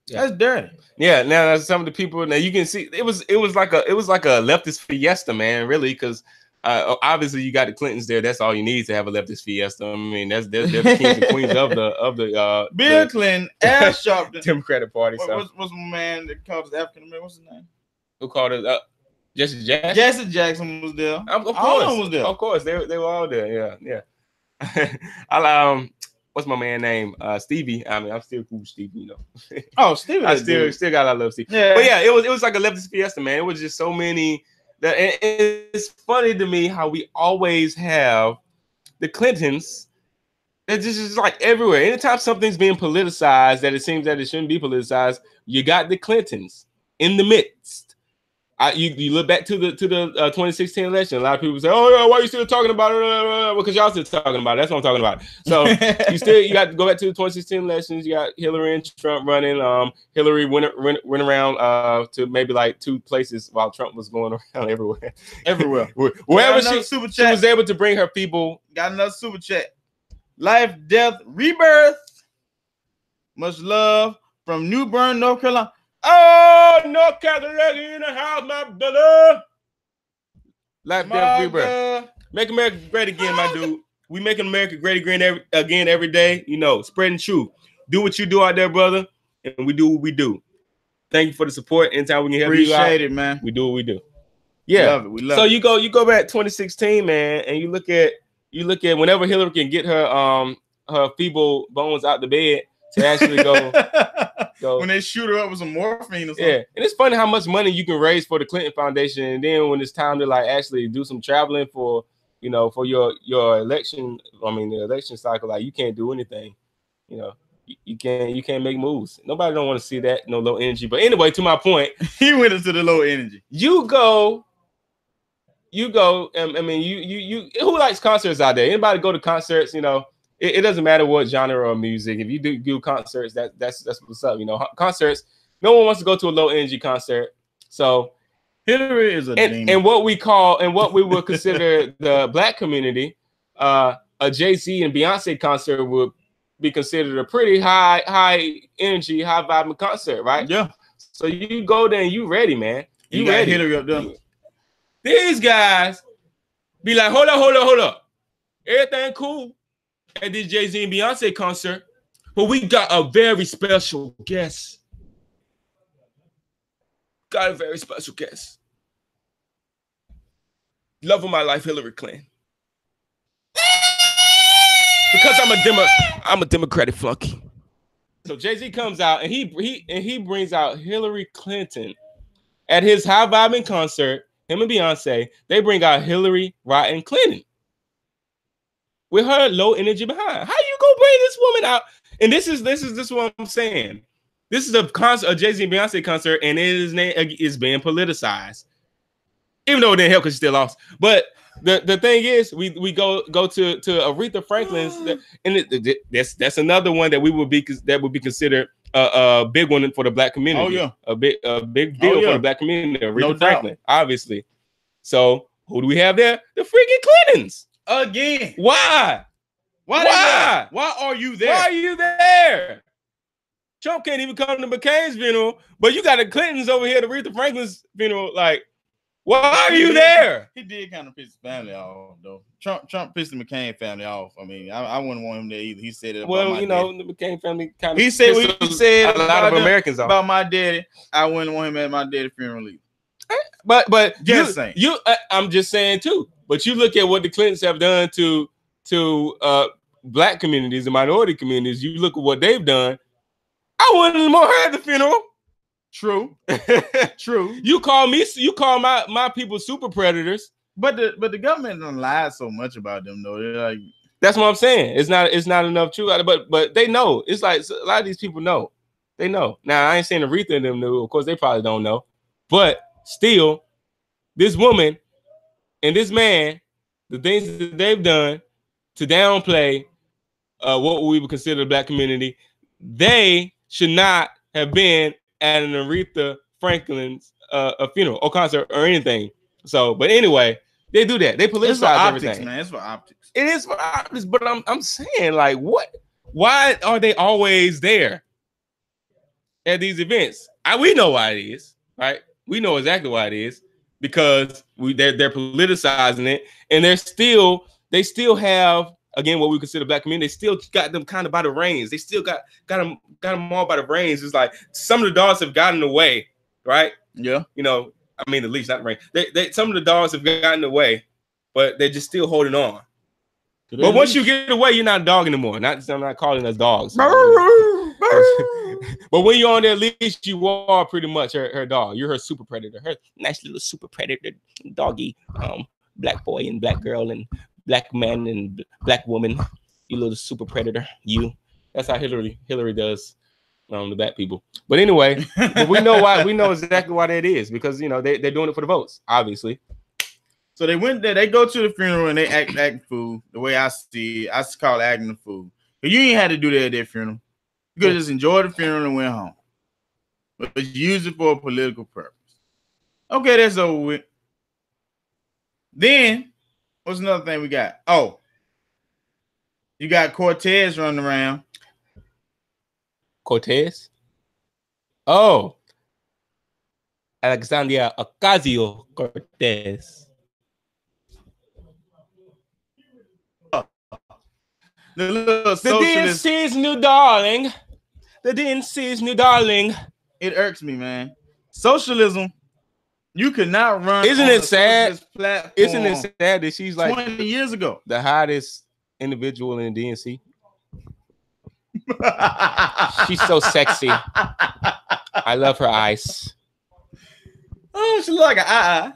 Yeah. That's dirty.
Yeah. Now some of the people now you can see it was like a leftist fiesta, man. Really, because obviously you got the Clintons there. That's all you need to have a leftist fiesta. I mean, they're the kings and queens of the
Bill Clinton, Al Sharpton,
Democratic Party.
What's my man that called us African American? What's his name?
Who called it? Jesse Jackson.
Jesse Jackson was there.
Of course, was there. Of course, they were all there. Yeah. What's my man name? Stevie. I mean, I'm still cool with Stevie, you know.
Oh, Stevie.
I still got a love Stevie. Yeah. But yeah, it was like a leftist fiesta, man. It was just so many. And it's funny to me how we always have the Clintons. It's just like everywhere. Anytime something's being politicized that it seems that it shouldn't be politicized, you got the Clintons in the midst. You look back to the 2016 election. A lot of people say, "Oh yeah, why are you still talking about it?" Because y'all still talking about it. That's what I'm talking about. So you got to go back to the 2016 elections. You got Hillary and Trump running. Hillary went around to maybe like 2 places while Trump was going around everywhere. Wherever she was able to bring her people.
Got another super chat. Life, death, rebirth. Much love from New Bern, North Carolina.
Oh, North Carolina in the house, my brother. Life, death, rebirth. Make America great again, my dude. We making America great again every day. You know, spreading truth. Do what you do out there, brother, and we do what we do. Thank you for the support. Anytime we can help you out,
appreciate it, man.
We do what we do. Yeah,
we love
it.
So
you go back 2016, man, and you look at whenever Hillary can get her feeble bones out the bed to actually go.
When they shoot her up with some morphine or something.
Yeah, and it's funny how much money you can raise for the Clinton Foundation, and then when it's time to like actually do some traveling for your election, the election cycle, like you can't do anything. You know, you can't make moves. Nobody don't want to see that, no low energy. But anyway, to my point,
he went into the low energy.
You go. I mean, you who likes concerts out there? Anybody go to concerts? You know. It doesn't matter what genre of music. If you do concerts, that's what's up. You know, concerts. No one wants to go to a low energy concert. So
Hillary is
and what we would consider the black community, a Jay-Z and Beyonce concert would be considered a pretty high energy, high vibing concert, right?
Yeah.
So you go there and you ready, man.
You ready? Hillary up there.
These guys be like, hold up. Everything cool at this Jay-Z and Beyonce concert, but we got a very special guest. Got a very special guest. Love of my life, Hillary Clinton. Because I'm a Democratic flunky. So Jay-Z comes out and he brings out Hillary Clinton at his high vibing concert. Him and Beyonce, they bring out Hillary Rodham Clinton with her low energy behind. How you gonna bring this woman out? And this is what I'm saying. This is a Jay-Z and Beyonce concert, and his name is being politicized. Even though it didn't help because she still lost. But the thing is, we go to Aretha Franklin's, and that's another one that would be considered a big one for the Black community.
Oh yeah,
a big deal for the Black community. Aretha Franklin, obviously. So who do we have there? The freaking Clintons
again.
Why?
Why are you there?
Why are you there? Trump can't even come to McCain's funeral, but you got the Clintons over here to Aretha Franklin's funeral. Like, why are you there?
He did kind of piss his family off, though. Trump pissed the McCain family off. I mean, I wouldn't want him there either. He said it.
Well, you know, the McCain family kind of.
He said
a lot of Americans off
about my daddy. I wouldn't want him at my daddy's funeral either.
But
just saying.
I'm just saying too. But you look at what the Clintons have done to Black communities and minority communities. You look at what they've done. I wouldn't want her at the funeral.
True. True.
You call my people super predators.
But the government don't lie so much about them though. They're like,
that's what I'm saying. It's not enough truth. But they know. It's like a lot of these people know. They know. Now I ain't saying Aretha and them knew. Of course, they probably don't know. But still, this woman and this man, the things that they've done to downplay what we would consider the Black community, they should not have been at an Aretha Franklin's a funeral or concert or anything. So, but anyway, they do that. They politicize everything.
Man, it's for optics.
It is for optics, but I'm saying, like, what? Why are they always there at these events? We know why it is, right? We know exactly why it is because they're politicizing it, and they still have, again, what we consider Black community. They still got them kind of by the reins. They still got them all by the reins. It's like some of the dogs have gotten away, right?
Yeah.
You know, I mean, at least not the reins. Some of the dogs have gotten away, but they're just still holding on. But once you get away, you're not a dog anymore. I'm not calling us dogs. But when you're on their leash, you are pretty much her dog. You're her super predator. Her nice little super predator doggy, Black boy and Black girl and Black man and Black woman. You little super predator. You. That's how Hillary does the Black people. But anyway, but we know why. We know exactly why that is because you know they're doing it for the votes, obviously.
So they went there. They go to the funeral and they act fool. The way I see it, I call it acting the fool. But you ain't had to do that at their funeral. You could just enjoy the funeral and went home. But use it for a political purpose. Okay, that's over with. Then what's another thing we got? Oh, you got Cortez running around.
Cortez? Oh. Alexandria Ocasio-Cortez.
The little
socialist. The DNC's new darling. The DNC's new darling.
It irks me, man. Socialism. You could not run.
Isn't it sad? Isn't it sad that she's like
20 years ago
the hottest individual in the DNC? She's so sexy. I love her eyes.
Oh, she look like an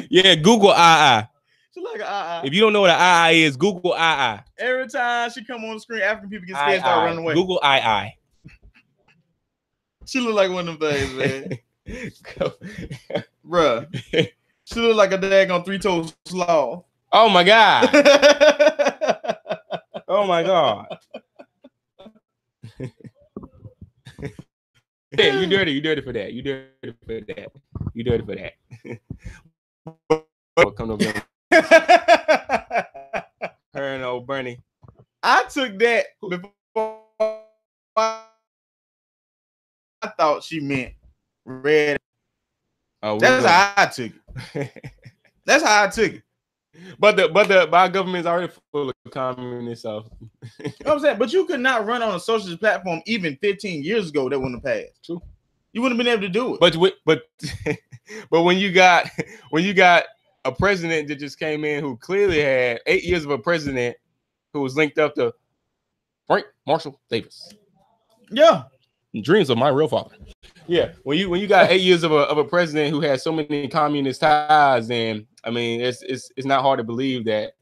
Yeah, Google eye.
She look like an
If you don't know what an eye is, Google eye.
Every time she come on the screen, African people get scared, start running away.
Google eye.
She look like one of them things, man. Bruh. She look like a daggone three-toed sloth.
Oh my God. Oh my God. Yeah, you dirty for that. You dirty for that. Come over here. Her and old Bernie.
I took that before I thought she meant red. That's how I took it. That's how I took it.
But our government is already full of communists. So
you know what I'm saying? But you could not run on a socialist platform even 15 years ago that wouldn't have passed.
True.
You wouldn't have been able to do it.
But when you got a president that just came in who clearly had 8 years of a president who was linked up to Frank Marshall Davis.
Yeah.
Dreams of my real father. Yeah. When you got 8 years of a president who has so many communist ties, then I mean it's not hard to believe that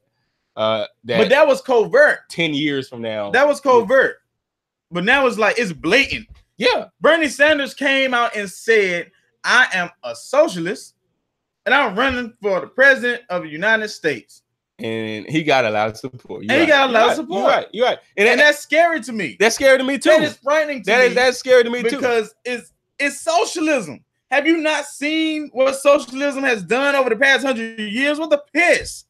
but
that was covert.
10 years from now.
That was covert. But now it's like it's blatant.
Yeah.
Bernie Sanders came out and said, I am a socialist and I'm running for the president of the United States.
And he got a lot of support.
He got a lot of support.
You're right.
And that's scary to me.
That's scary to me too.
That is frightening to me.
That's scary to me too.
Because it's socialism. Have you not seen what socialism has done over the past 100 years? What the piss?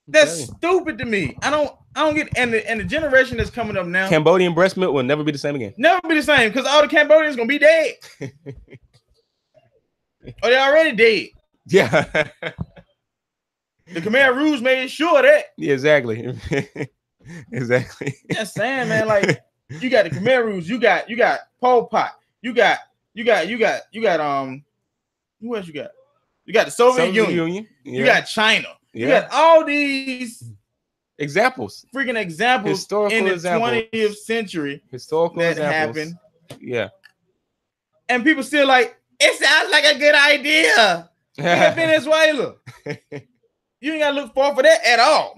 That's stupid to me. I don't get and the generation that's coming up now.
Cambodian breast milk will never be the same again.
Never be the same because all the Cambodians gonna be dead. Or they're already dead.
Yeah.
The Khmer Rouge made sure of that.
Yeah, exactly. Exactly.
Just saying, man. Like you got the Khmer Rouge, you got Pol Pot, you got who else you got? You got the Soviet Union. Yeah. You got China. Yeah. You got all these
examples,
freaking examples
historical
in the
examples.
20th century
historical
that
examples.
happened.
Yeah.
And people still like, it sounds like a good idea. In Venezuela. You ain't gotta look forward for that at all.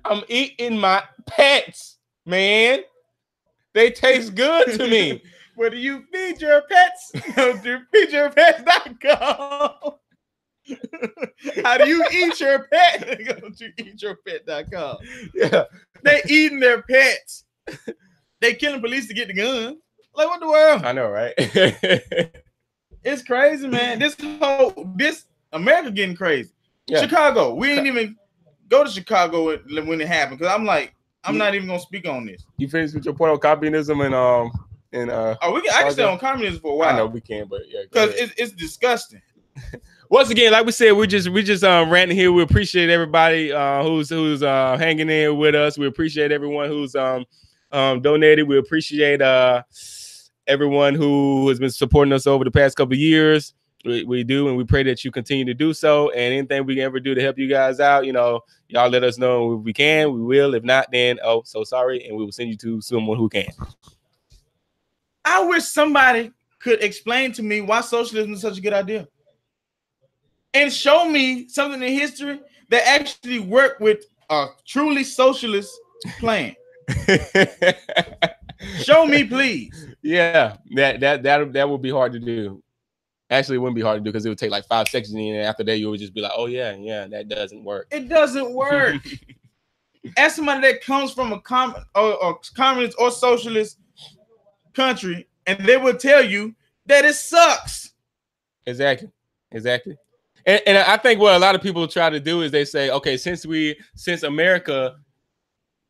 I'm eating my pets, man. They taste good to me.
Where do you feed your pets? Go to feedyourpets.com. How do you eat your pet? Go to eatyourpet.com.
Yeah.
They eating their pets. They killing police to get the gun. Like, what the world?
I know, right?
It's crazy, man. This America getting crazy. Yeah. Chicago. We ain't even go to Chicago when it happened because I'm like, I'm not even gonna speak on this.
You finished with your point on communism and I
can stay on communism for a while.
I know we can, but yeah,
because it's disgusting.
Once again, like we said, we just ranting here. We appreciate everybody who's hanging in with us. We appreciate everyone who's donated. We appreciate everyone who has been supporting us over the past couple of years. We do, and we pray that you continue to do so. And anything we can ever do to help you guys out, y'all let us know. If we can, we will. If not, then so sorry, and we will send you to someone who can.
I wish somebody could explain to me why socialism is such a good idea, and show me something in history that actually worked with a truly socialist plan. Show me, please.
Yeah, that would be hard to do. Actually, it wouldn't be hard to do because it would take like 5 seconds, and after that, you would just be like, "Oh yeah, that doesn't work."
It doesn't work. As somebody that comes from a communist or socialist country, and they will tell you that it sucks.
Exactly. And I think what a lot of people try to do is they say, okay, since America,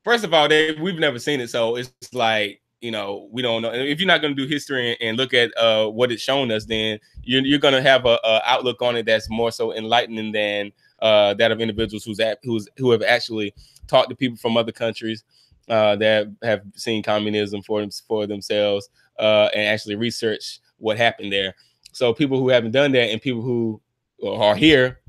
first of all, we've never seen it, so it's like, we don't know. And if you're not going to do history and look at what it's shown us, then you're going to have a outlook on it that's more so enlightening than that of individuals who have actually talked to people from other countries that have seen communism for themselves and actually research what happened there. So people who haven't done that and people who are here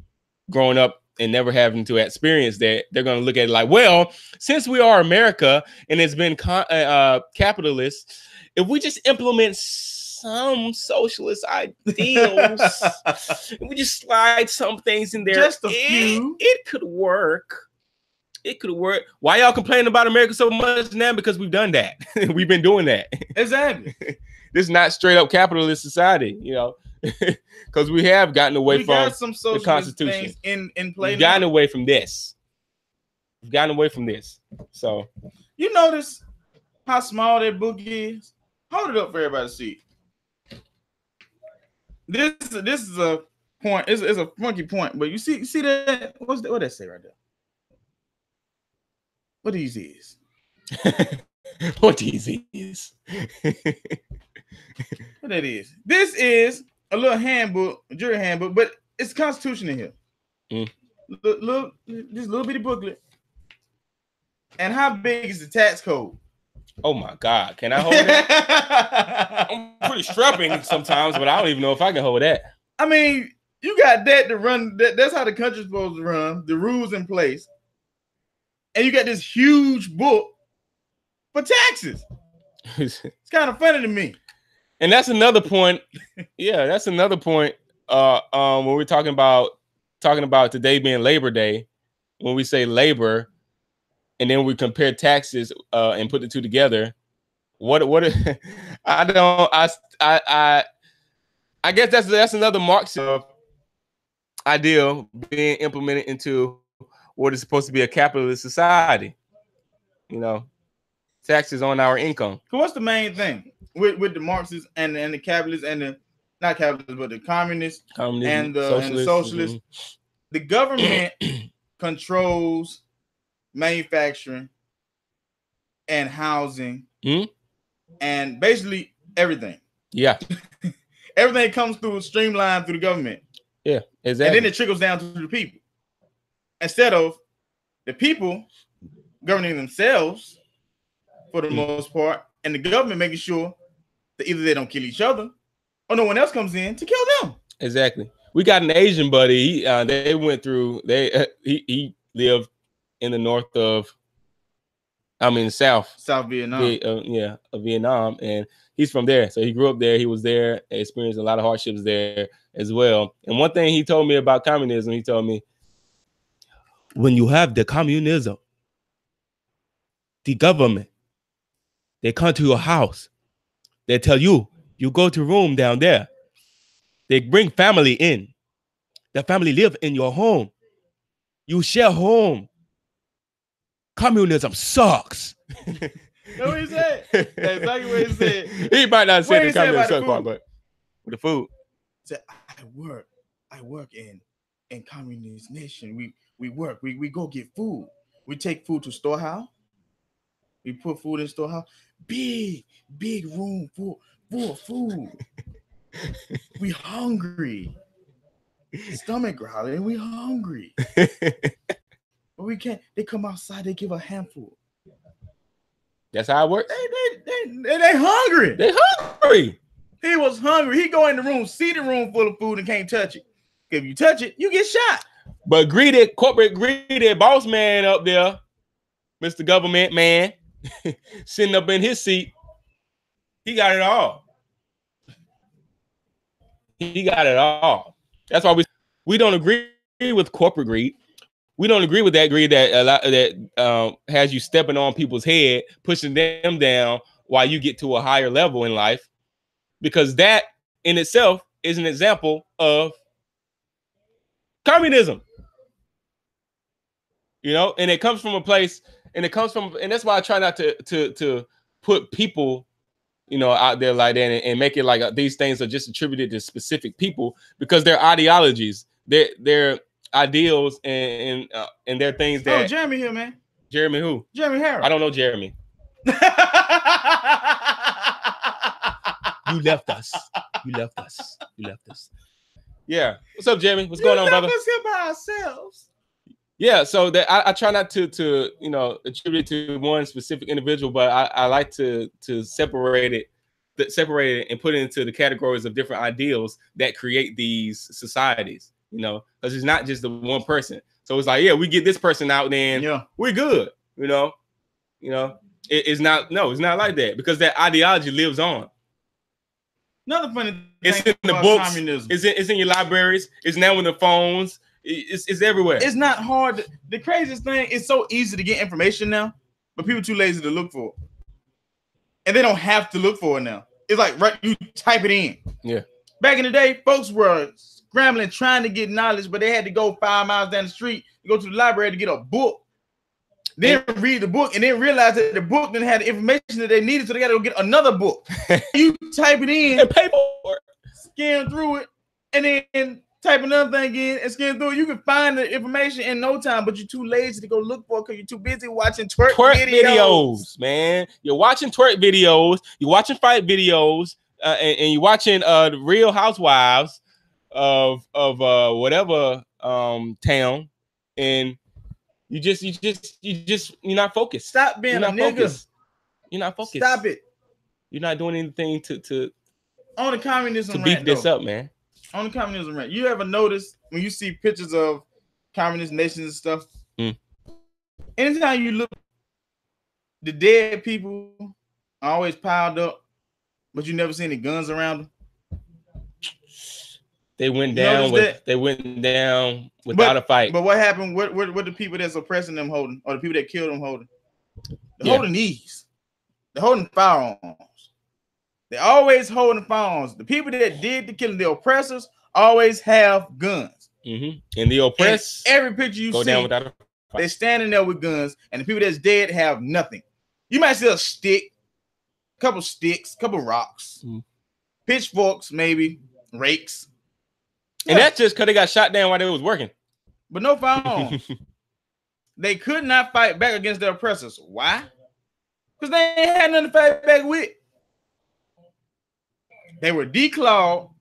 growing up and never having to experience that, they're going to look at it like, well, since we are America and it's been capitalist, if we just implement some socialist ideals, we just slide some things in there,
just a few,
it could work. It could work. Why y'all complaining about America so much now? Because we've done that. We've been doing that.
Exactly.
This is not straight up capitalist society, because we have gotten away from
some
the Constitution.
In play.
We've gotten away from this. So
you notice how small that book is? Hold it up for everybody to see. This is a point. It's a funky point, but you see that? What did that say right there? What these is?
What these is?
What that is? This is a little handbook, a jury handbook, but it's Constitution in here. Look, this little bitty booklet. And how big is the tax code?
Oh my God! Can I hold that? I'm pretty strapping sometimes, but I don't even know if I can hold that.
I mean, you got that to run. That's how the country's supposed to run. The rules in place, and you got this huge book for taxes. It's kind of funny to me.
And that's another point. Yeah, that's another point. When we're talking about today being Labor Day, when we say labor, and then we compare taxes and put the two together. What I guess that's another Marxist ideal being implemented into what is supposed to be a capitalist society. You know, taxes on our income.
So what's the main thing with the Marxists and the capitalists and the not capitalists but the communists and the socialists? The government controls manufacturing and housing and basically everything.
Yeah.
Everything comes streamlined through the government.
Yeah, exactly.
And then it trickles down to the people. Instead of the people governing themselves for the most part, and the government making sure that either they don't kill each other or no one else comes in to kill them.
Exactly. We got an Asian buddy. They went through. He lived in the north of, South
Vietnam.
Vietnam, and he's from there. So he grew up there. He was there, experienced a lot of hardships there as well. And one thing he told me about communism, he told me, when you have the communism, the government, they come to your house. They tell you, you go to room down there. They bring family in. The family live in your home. You share home. Communism sucks.
That's what he said. That's exactly what he said.
He might not say the communism sucks part, but with the food.
He said, I work in communist nation. We work. We go get food. We take food to storehouse. We put food in storehouse. Big room full of food. We hungry. Stomach growling. We hungry. But we can't. They come outside. They give a handful.
That's how it works.
They hungry.
They hungry.
He was hungry. He go in the room, see the room full of food, and can't touch it. If you touch it, you get shot.
But corporate greedy boss man up there, Mr. Government Man, sitting up in his seat, he got it all. He got it all. That's why we don't agree with corporate greed. We don't agree with that greed that has you stepping on people's head, pushing them down while you get to a higher level in life, because that in itself is an example of communism. You know, and it comes from a place, and that's why I try not to put people, you know, out there like that and make it like these things are just attributed to specific people, because their ideologies, their ideals and their things that.
Oh, Jeremy here, man.
Jeremy who?
Jeremy Harris.
I don't know Jeremy. You left us. Yeah. What's up, Jeremy? What's going on, brother?
Let's get by ourselves.
Yeah, so that I try not to you know, attribute it to one specific individual, but I like to separate it and put it into the categories of different ideals that create these societies, you know, because it's not just the one person. So it's like, yeah, we get this person out, then we're good, you know. It's not like that, because that ideology lives on.
Another funny thing,
it's in the books, communism. It's in your libraries, it's now in the phones. It's everywhere. It's
not hard. The craziest thing, it's so easy to get information now, but people too lazy to look for it. And they don't have to look for it now. It's like, right, you type it in.
Yeah.
Back in the day, folks were scrambling, trying to get knowledge, but they had to go 5 miles down the street to go to the library to get a book. Then read the book and then realize that the book didn't have the information that they needed, so they got to go get another book. You type it in
and pay for it,
scan through it, and then type another thing in and skim through. You can find the information in no time, but you're too lazy to go look for it because you're too busy watching twerk videos,
man. You're watching twerk videos, you're watching fight videos, and you're watching the Real Housewives of whatever town, and you're not focused.
Stop being a nigga.
Focused. You're not focused.
Stop it.
You're not doing anything to
on the communism
to beef
rant,
this
though.
Up, man.
On the communism rant, you ever notice when you see pictures of communist nations and stuff? Anytime you look, the dead people are always piled up, but you never see any guns around them.
They went down without a fight.
But what happened? What the people that's oppressing them holding, or the people that killed them holding? They're holding these. They're holding firearms. They're always holding firearms. The people that did the killing, the oppressors, always have guns.
And the oppressed,
and every picture you
go
see,
down without a fight.
They're standing there with guns, and the people that's dead have nothing. You might see a stick, couple sticks, couple rocks, pitchforks, maybe rakes.
And that's just because they got shot down while they was working.
But no firearms. They could not fight back against their oppressors. Why? Because they ain't had nothing to fight back with. They were declawed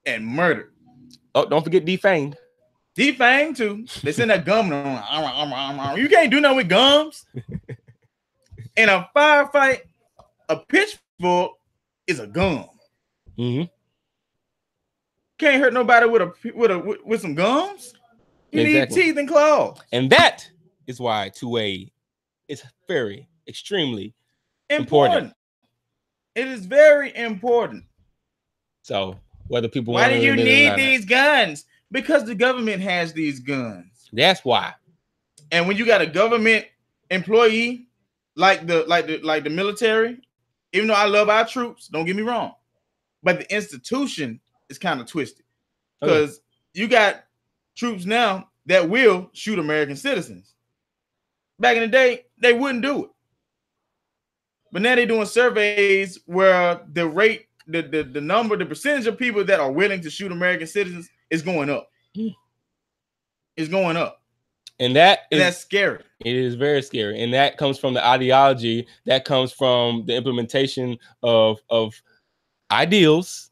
and murdered.
Oh, don't forget defanged.
Defanged too. They send that gum on. You can't do nothing with gums. In a firefight, a pitchfork is a gum. Can't hurt nobody with some gums. You need teeth and claws.
And that is why 2A is very, extremely important.
It is very important.
So whether people
why do you need these guns? Because the government has these guns.
That's why.
And when you got a government employee like the military, even though I love our troops, don't get me wrong, but the institution is kind of twisted because you got troops now that will shoot American citizens. Back in the day, they wouldn't do it. But now they're doing surveys where the rate, the number, the percentage of people that are willing to shoot American citizens is going up. It's going up.
And that's
scary.
It is very scary. And that comes from the ideology, that comes from the implementation of ideals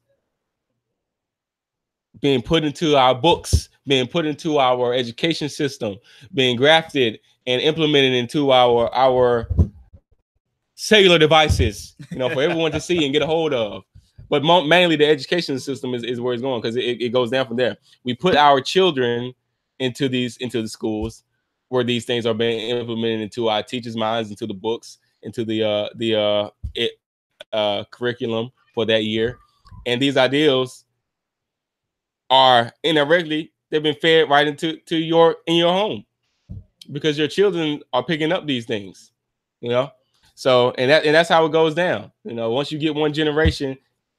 being put into our books, being put into our education system, being grafted and implemented into our cellular devices, for everyone to see and get a hold of. But mainly the education system is where it's going, because it goes down from there. We put our children into the schools where these things are being implemented into our teachers' minds, into the books, into the curriculum for that year. And these ideals are indirectly, they've been fed right into your home, because your children are picking up these things, So and that's how it goes down. Once you get one generation,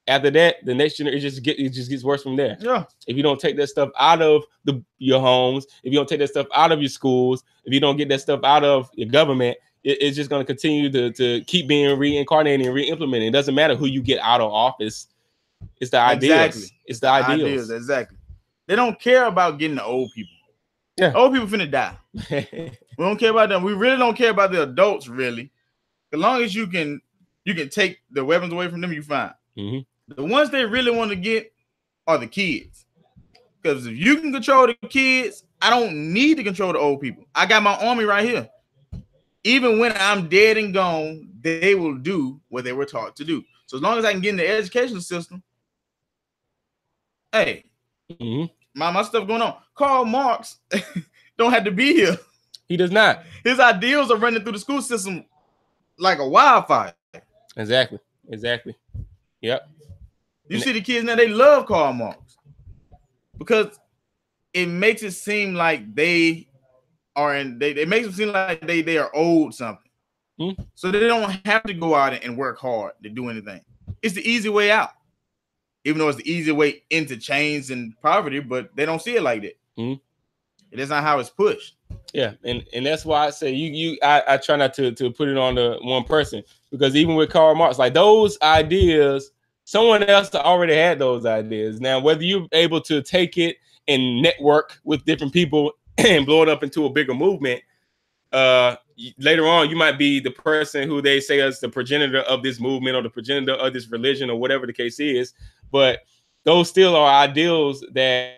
after that, the next generation it just gets worse from there.
Yeah.
If you don't take that stuff out of your homes, if you don't take that stuff out of your schools, if you don't get that stuff out of your government, it's just going to continue to keep being reincarnated and re-implemented. It doesn't matter who you get out of office. It's the ideals.
Exactly.
It's the ideals.
Exactly. They don't care about getting the old people.
Yeah.
Old people finna die. We don't care about them. We really don't care about the adults, really. As long as you can take the weapons away from them, you're fine. The ones they really want to get are the kids. Because if you can control the kids, I don't need to control the old people. I got my army right here. Even when I'm dead and gone, they will do what they were taught to do. So as long as I can get in the educational system, hey, my stuff going on. Karl Marx don't have to be here.
He does not.
His ideals are running through the school system like a wildfire.
Exactly. Yep.
You see the kids now, they love Karl Marx because it makes it seem like they are it makes them seem like they are owed something. So they don't have to go out and work hard to do anything. It's the easy way out. Even though it's the easy way into chains and poverty, but they don't see it like that. It is not how it's pushed.
Yeah, and that's why I say I try not to put it on the one person, because even with Karl Marx, like those ideas, someone else already had those ideas. Now, whether you're able to take it and network with different people and blow it up into a bigger movement, later on you might be the person who they say is the progenitor of this movement or the progenitor of this religion or whatever the case is. But those still are ideals that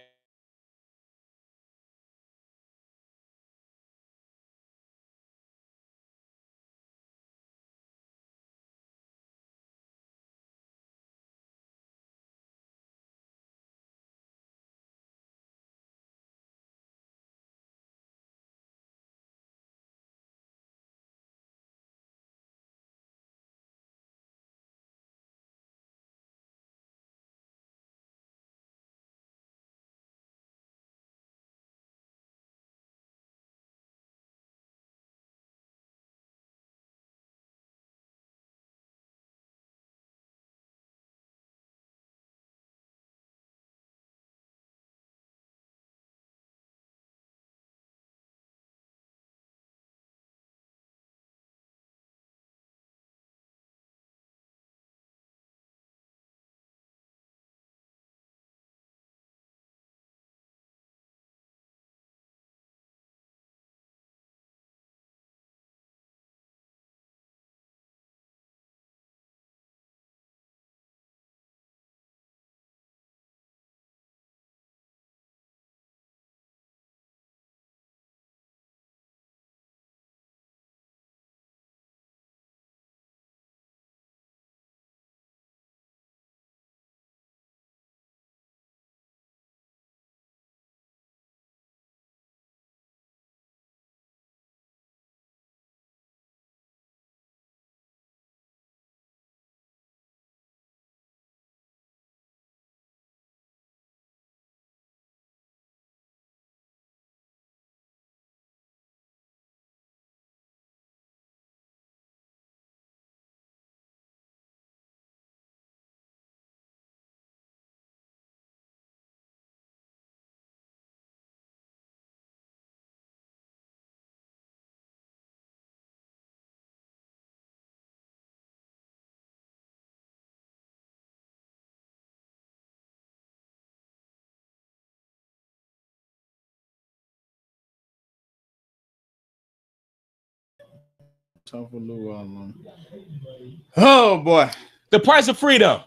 Oh boy,
the price of freedom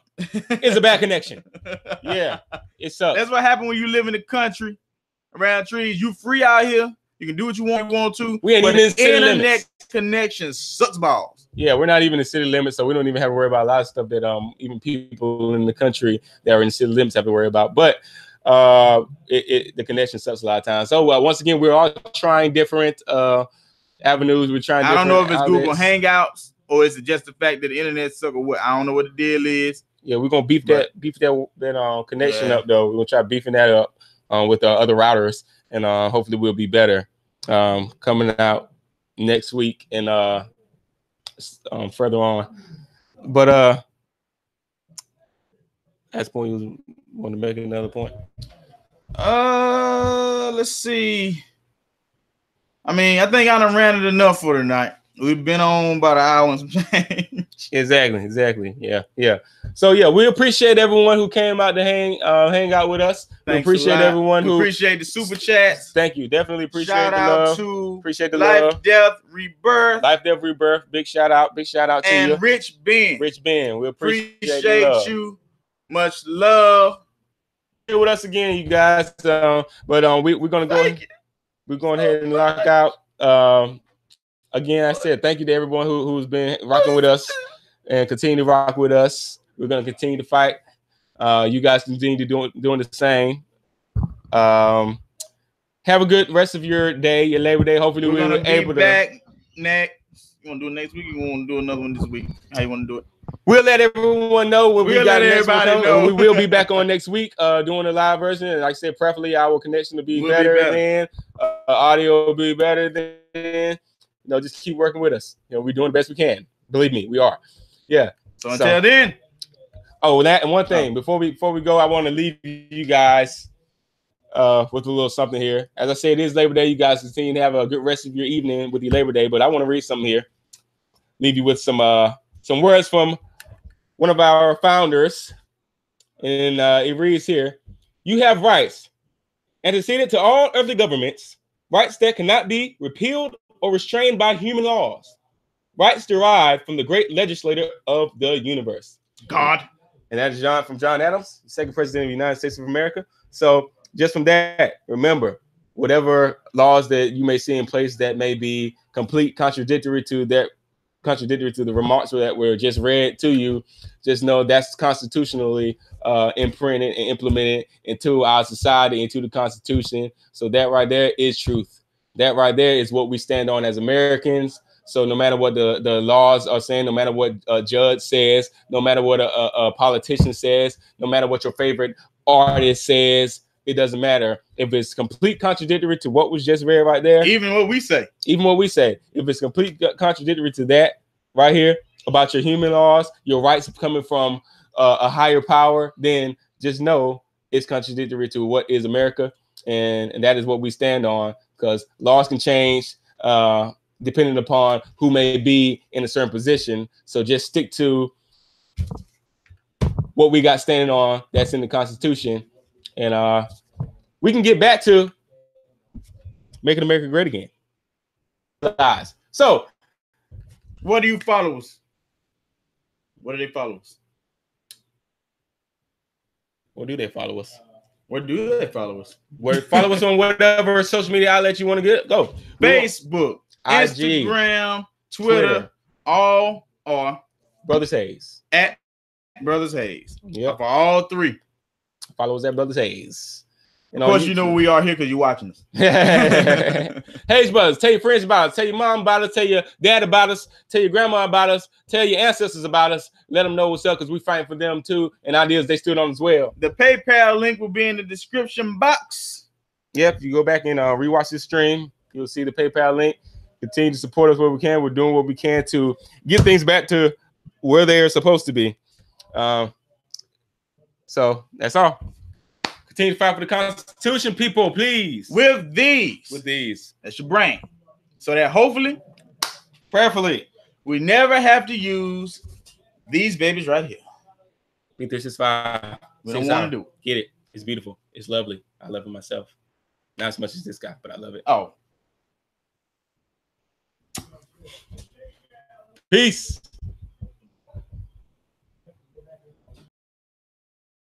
is a bad connection. Yeah, it sucks.
That's what happened when you live in the country around trees. You free out here. You can do what you want to.
We ain't even in city
internet
limits.
Connection sucks balls.
Yeah, we're not even in city limits, so we don't even have to worry about a lot of stuff that even people in the country that are in city limits have to worry about. But the connection sucks a lot of times. So once again, we're all trying different avenues. We're trying.
I don't know if it's
outlets.
Google Hangouts or is it just the fact that the internet sucks or what? I don't know what the deal is.
Yeah, we're gonna beef that connection up though. We're gonna try beefing that up with other routers, and hopefully we'll be better coming out next week and further on. But at this point, you want to make another point?
Let's see. I mean, I think I done ranted enough for tonight. We've been on about an hour and some change.
Exactly. Yeah. So yeah, we appreciate everyone who came out to hang out with us. We appreciate everyone who
appreciate the super chats.
Thank you. Definitely appreciate
shout
the
out
love.
To
appreciate the
Life,
love.
Death, Rebirth.
Life, Death, Rebirth. Big shout out to
and
you.
Rich Ben.
We appreciate
you. Much love.
Here with us again, you guys. But we're gonna go. We're going ahead and lock out. Again, I said thank you to everyone who's been rocking with us and continue to rock with us. We're going to continue to fight. You guys continue to doing the same. Have a good rest of your day, your Labor Day. Hopefully we're going to be able to
back next. You want to do it next week? You want to do another one this week? How you want to do it?
We'll let everyone know when we got
everybody know.
We will be back on next week doing a live version. And like I said, preferably our connection will be better then. Audio will be better then. Just keep working with us. We're doing the best we can. Believe me, we are. Yeah.
So until then.
Oh, that and one thing before we go, I want to leave you guys with a little something here. As I said, it is Labor Day. You guys continue to have a good rest of your evening with your Labor Day. But I want to read something here. Leave you with some words from one of our founders, and it reads here: "You have rights, antecedent to all earthly governments, rights that cannot be repealed or restrained by human laws, rights derived from the great legislator of the universe,
God.
And that is John Adams, the second president of the United States of America. So just from that, remember, whatever laws that you may see in place that may be complete contradictory to the remarks that were just read to you, just know that's constitutionally imprinted and implemented into our society, into the Constitution. So that right there is truth. That right there is what we stand on as Americans. So no matter what the laws are saying, no matter what a judge says, no matter what a politician says, no matter what your favorite artist says, it doesn't matter. If it's complete contradictory to what was just read right there,
even what we say,
if it's complete contradictory to that right here about your human laws, your rights coming from a higher power, then just know it's contradictory to what is America, and that is what we stand on, because laws can change depending upon who may be in a certain position. So just stick to what we got standing on that's in the Constitution, and we can get back to making America great again. So
what do you followers? What do they follow us?
What do they follow us?
Where do they follow us?
Follow us on whatever social media outlet you want to go.
Facebook,
IG,
Instagram, Twitter, all are
Brothers Hayes.
At Brothers Hayes.
Yep.
For all three.
Follow us at Brothers Hayes.
And of course, you know we are here because you're watching us.
Hayes Brothers, tell your friends about us. Tell your mom about us. Tell your dad about us. Tell your grandma about us. Tell your ancestors about us. Let them know what's up, because we fighting for them too, and ideas they stood on as well.
The PayPal link will be in the description box.
Yep, if you go back and rewatch this stream, you'll see the PayPal link. Continue to support us where we can. We're doing what we can to get things back to where they're supposed to be. So that's all. Continue to fight for the Constitution, people, please.
With these. That's your brain. So that hopefully, prayerfully, we never have to use these babies right here.
B365.
We don't want to do it.
Get it. It's beautiful. It's lovely. I love it myself. Not as much as this guy, but I love it.
Oh.
Peace.